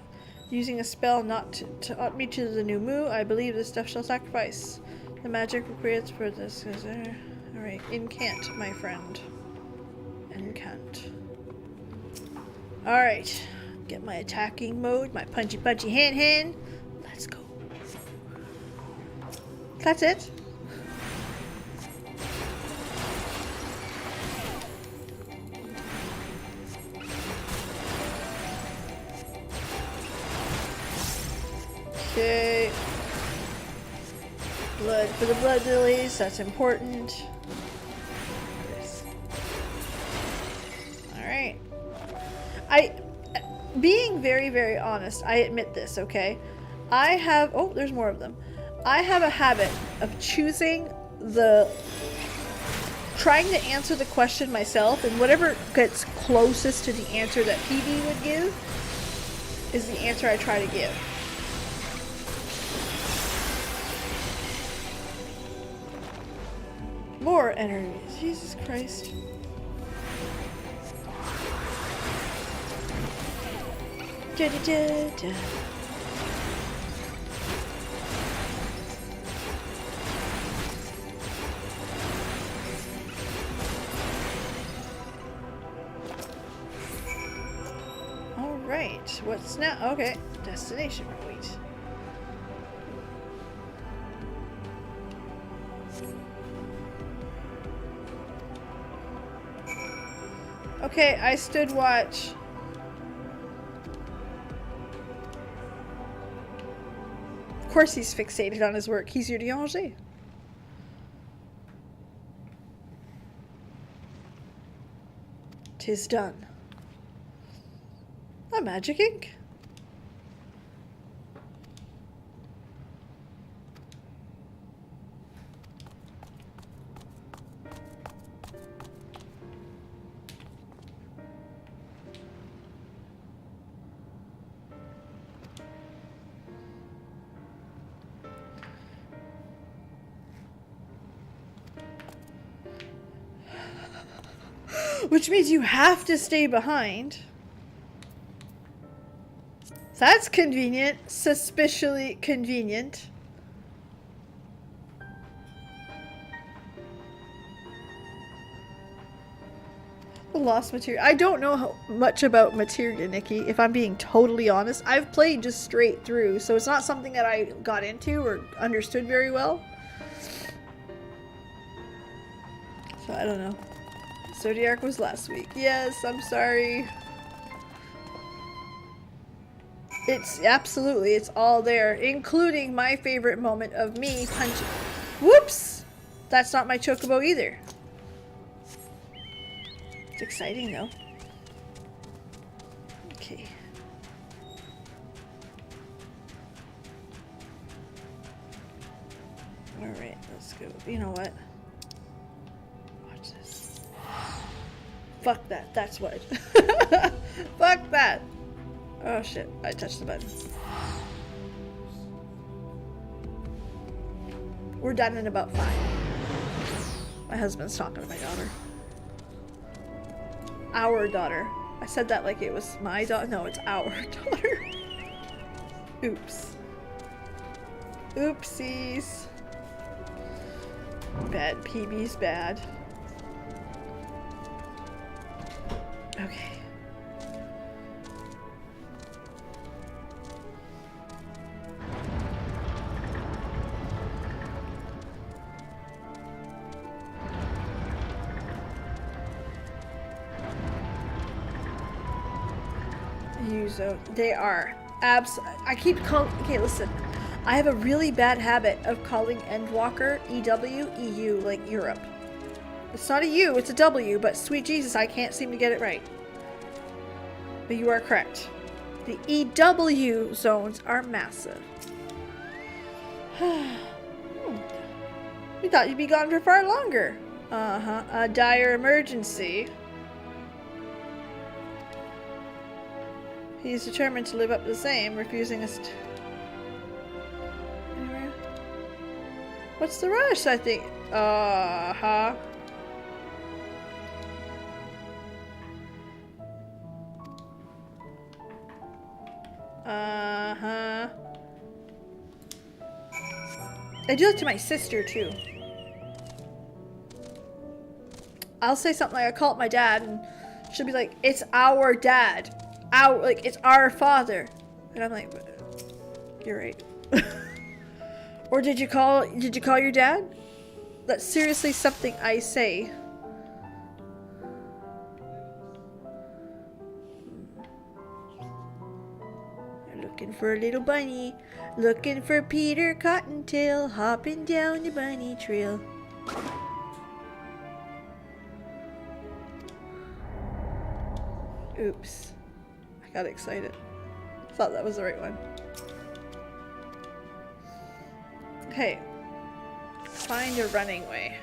Using a spell not to up me to the new moo, I believe this stuff shall sacrifice. The magic requires for this. Alright, incant, my friend. Incant. Alright. Get my attacking mode, my punchy hand. Let's go. That's it. Okay. Blood for the blood lilies, that's important. Alright. Being very, very honest, I admit this, okay? I have... Oh, there's more of them. I have a habit of choosing the... trying to answer the question myself, and whatever gets closest to the answer that PB would give is the answer I try to give. More enemies. Jesus Christ. Da, da, da, da. All right, what's now? Okay, destination. Wait. Okay, I stood watch. Of course he's fixated on his work. He's your Dianger. Tis done. A magic ink? Which means you have to stay behind. That's convenient. Suspiciously convenient. Lost materia. I don't know much about materia, Nikki, if I'm being totally honest. I've played just straight through, so it's not something that I got into or understood very well. So I don't know. Zodiac was last week. Yes, I'm sorry. It's absolutely, it's all there, including my favorite moment of me punching. Whoops! That's not my chocobo either. It's exciting though. Okay. Alright, let's go. You know what? Watch this. Fuck that. That's what. Fuck that. Oh shit. I touched the button. We're done in about 5. My husband's talking to my daughter. Our daughter. I said that like it was my daughter. No, it's our daughter. Oops. Oopsies. Bad Peebs, bad. Okay. They are I keep calling. Okay, listen. I have a really bad habit of calling Endwalker EW, EU, like Europe. It's not a U, it's a W, but sweet Jesus, I can't seem to get it right. But you are correct. The EW zones are massive. We thought you'd be gone for far longer. Uh-huh. A dire emergency. He's determined to live up to the same, refusing us to... Anywhere? What's the rush, I think? Uh-huh. Uh-huh. I do that to my sister, too. I'll say something like, I call it my dad, and she'll be like, it's our dad. Like, it's our father. And I'm like, you're right. Or did you call your dad? That's seriously something I say. You're looking for a little bunny. Looking for Peter Cottontail, hopping down the bunny trail. Oops. I got excited. Thought that was the right one. Okay. Find a running way.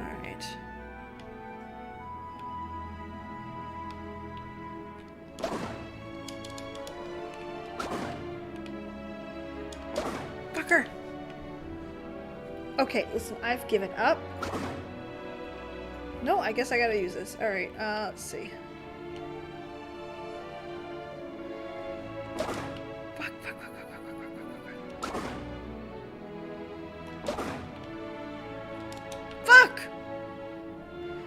Alright. Fucker! Okay, listen, I've given up. No, I guess I gotta use this. Alright, let's see. Fuck!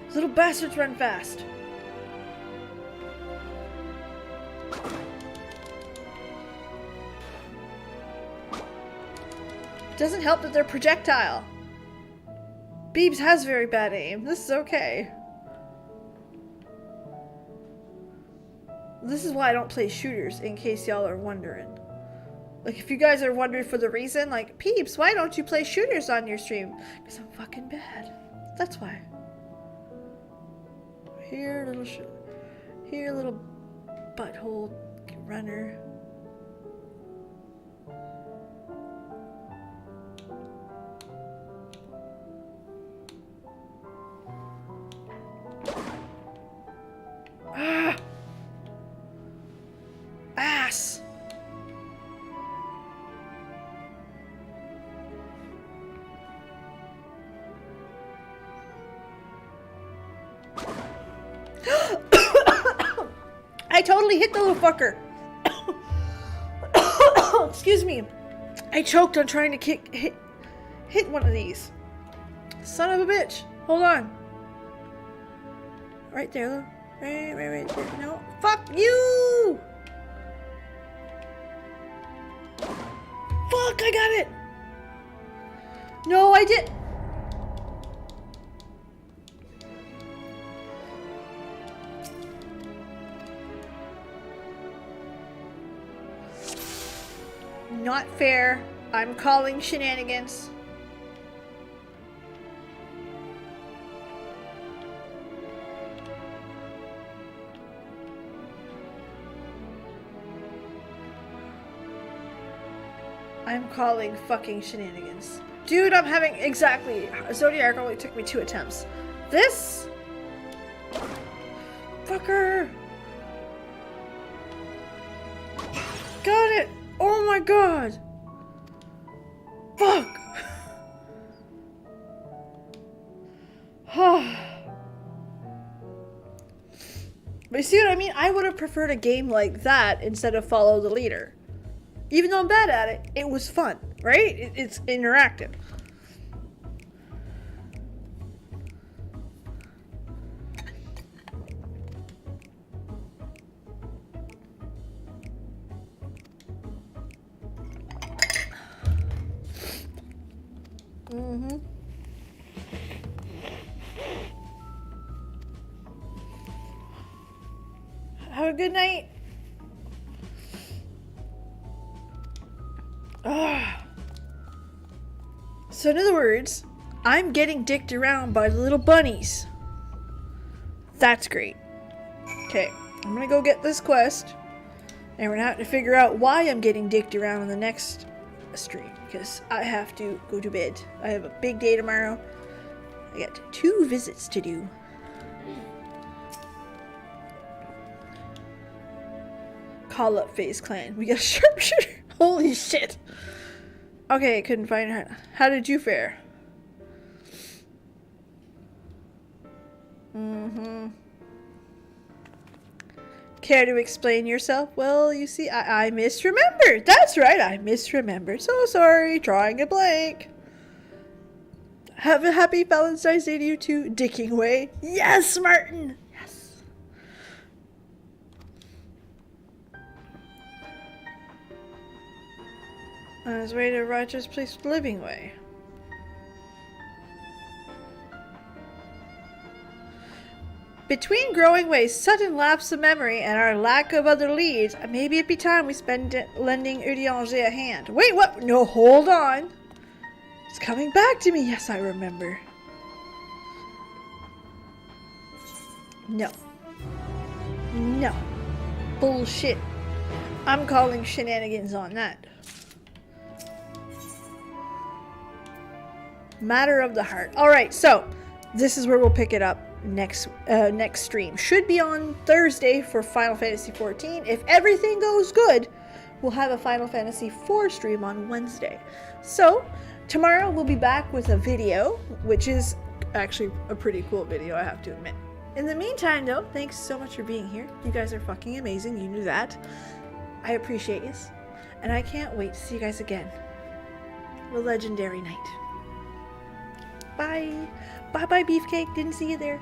Those little bastards run fast. It doesn't help that they're projectile. Peebs has very bad aim. This is okay. This is why I don't play shooters, in case y'all are wondering. Like, if you guys are wondering for the reason, like, Peebs, why don't you play shooters on your stream? Because I'm fucking bad. That's why. Here, little butthole runner. Ah! Ass! I totally hit the little fucker. Excuse me. I choked on trying to hit one of these. Son of a bitch. Hold on. Right there. Right there. No. Fuck you! Fuck, I got it! No, I did. Not fair. I'm calling shenanigans. I'm calling fucking shenanigans. Dude, I'm having exactly. Zodiac only took me 2 attempts. This fucker. Got it. Oh my god. Fuck. But you see what I mean? I would have preferred a game like that instead of follow the leader. Even though I'm bad at it, it was fun, right? It's interactive. Mm-hmm. Have a good night. So in other words, I'm getting dicked around by the little bunnies. That's great. Okay, I'm gonna go get this quest. And we're gonna have to figure out why I'm getting dicked around in the next stream. Because I have to go to bed. I have a big day tomorrow. I got 2 visits to do. Call up FaZe Clan. We got a sharpshooter. Holy shit. Okay, couldn't find her. How did you fare? Mm-hmm. Care to explain yourself? Well, you see, I misremembered. That's right, I misremembered. So sorry, drawing a blank. Have a happy Valentine's Day to you too, dicking away. Yes, Martin! Yes. On his way to Roger's place living way. Between growing ways, sudden lapse of memory, and our lack of other leads, maybe it'd be time we spend lending Udianger a hand. Wait, what? No, hold on. It's coming back to me. Yes, I remember. No. No. Bullshit. I'm calling shenanigans on that. Matter of the heart. Alright, so this is where we'll pick it up next stream. Should be on Thursday for Final Fantasy XIV. If everything goes good, we'll have a Final Fantasy IV stream on Wednesday. So, tomorrow we'll be back with a video, which is actually a pretty cool video, I have to admit. In the meantime, though, thanks so much for being here. You guys are fucking amazing. You knew that. I appreciate you. And I can't wait to see you guys again. A legendary night. Bye. Bye-bye, Beefcake. Didn't see you there.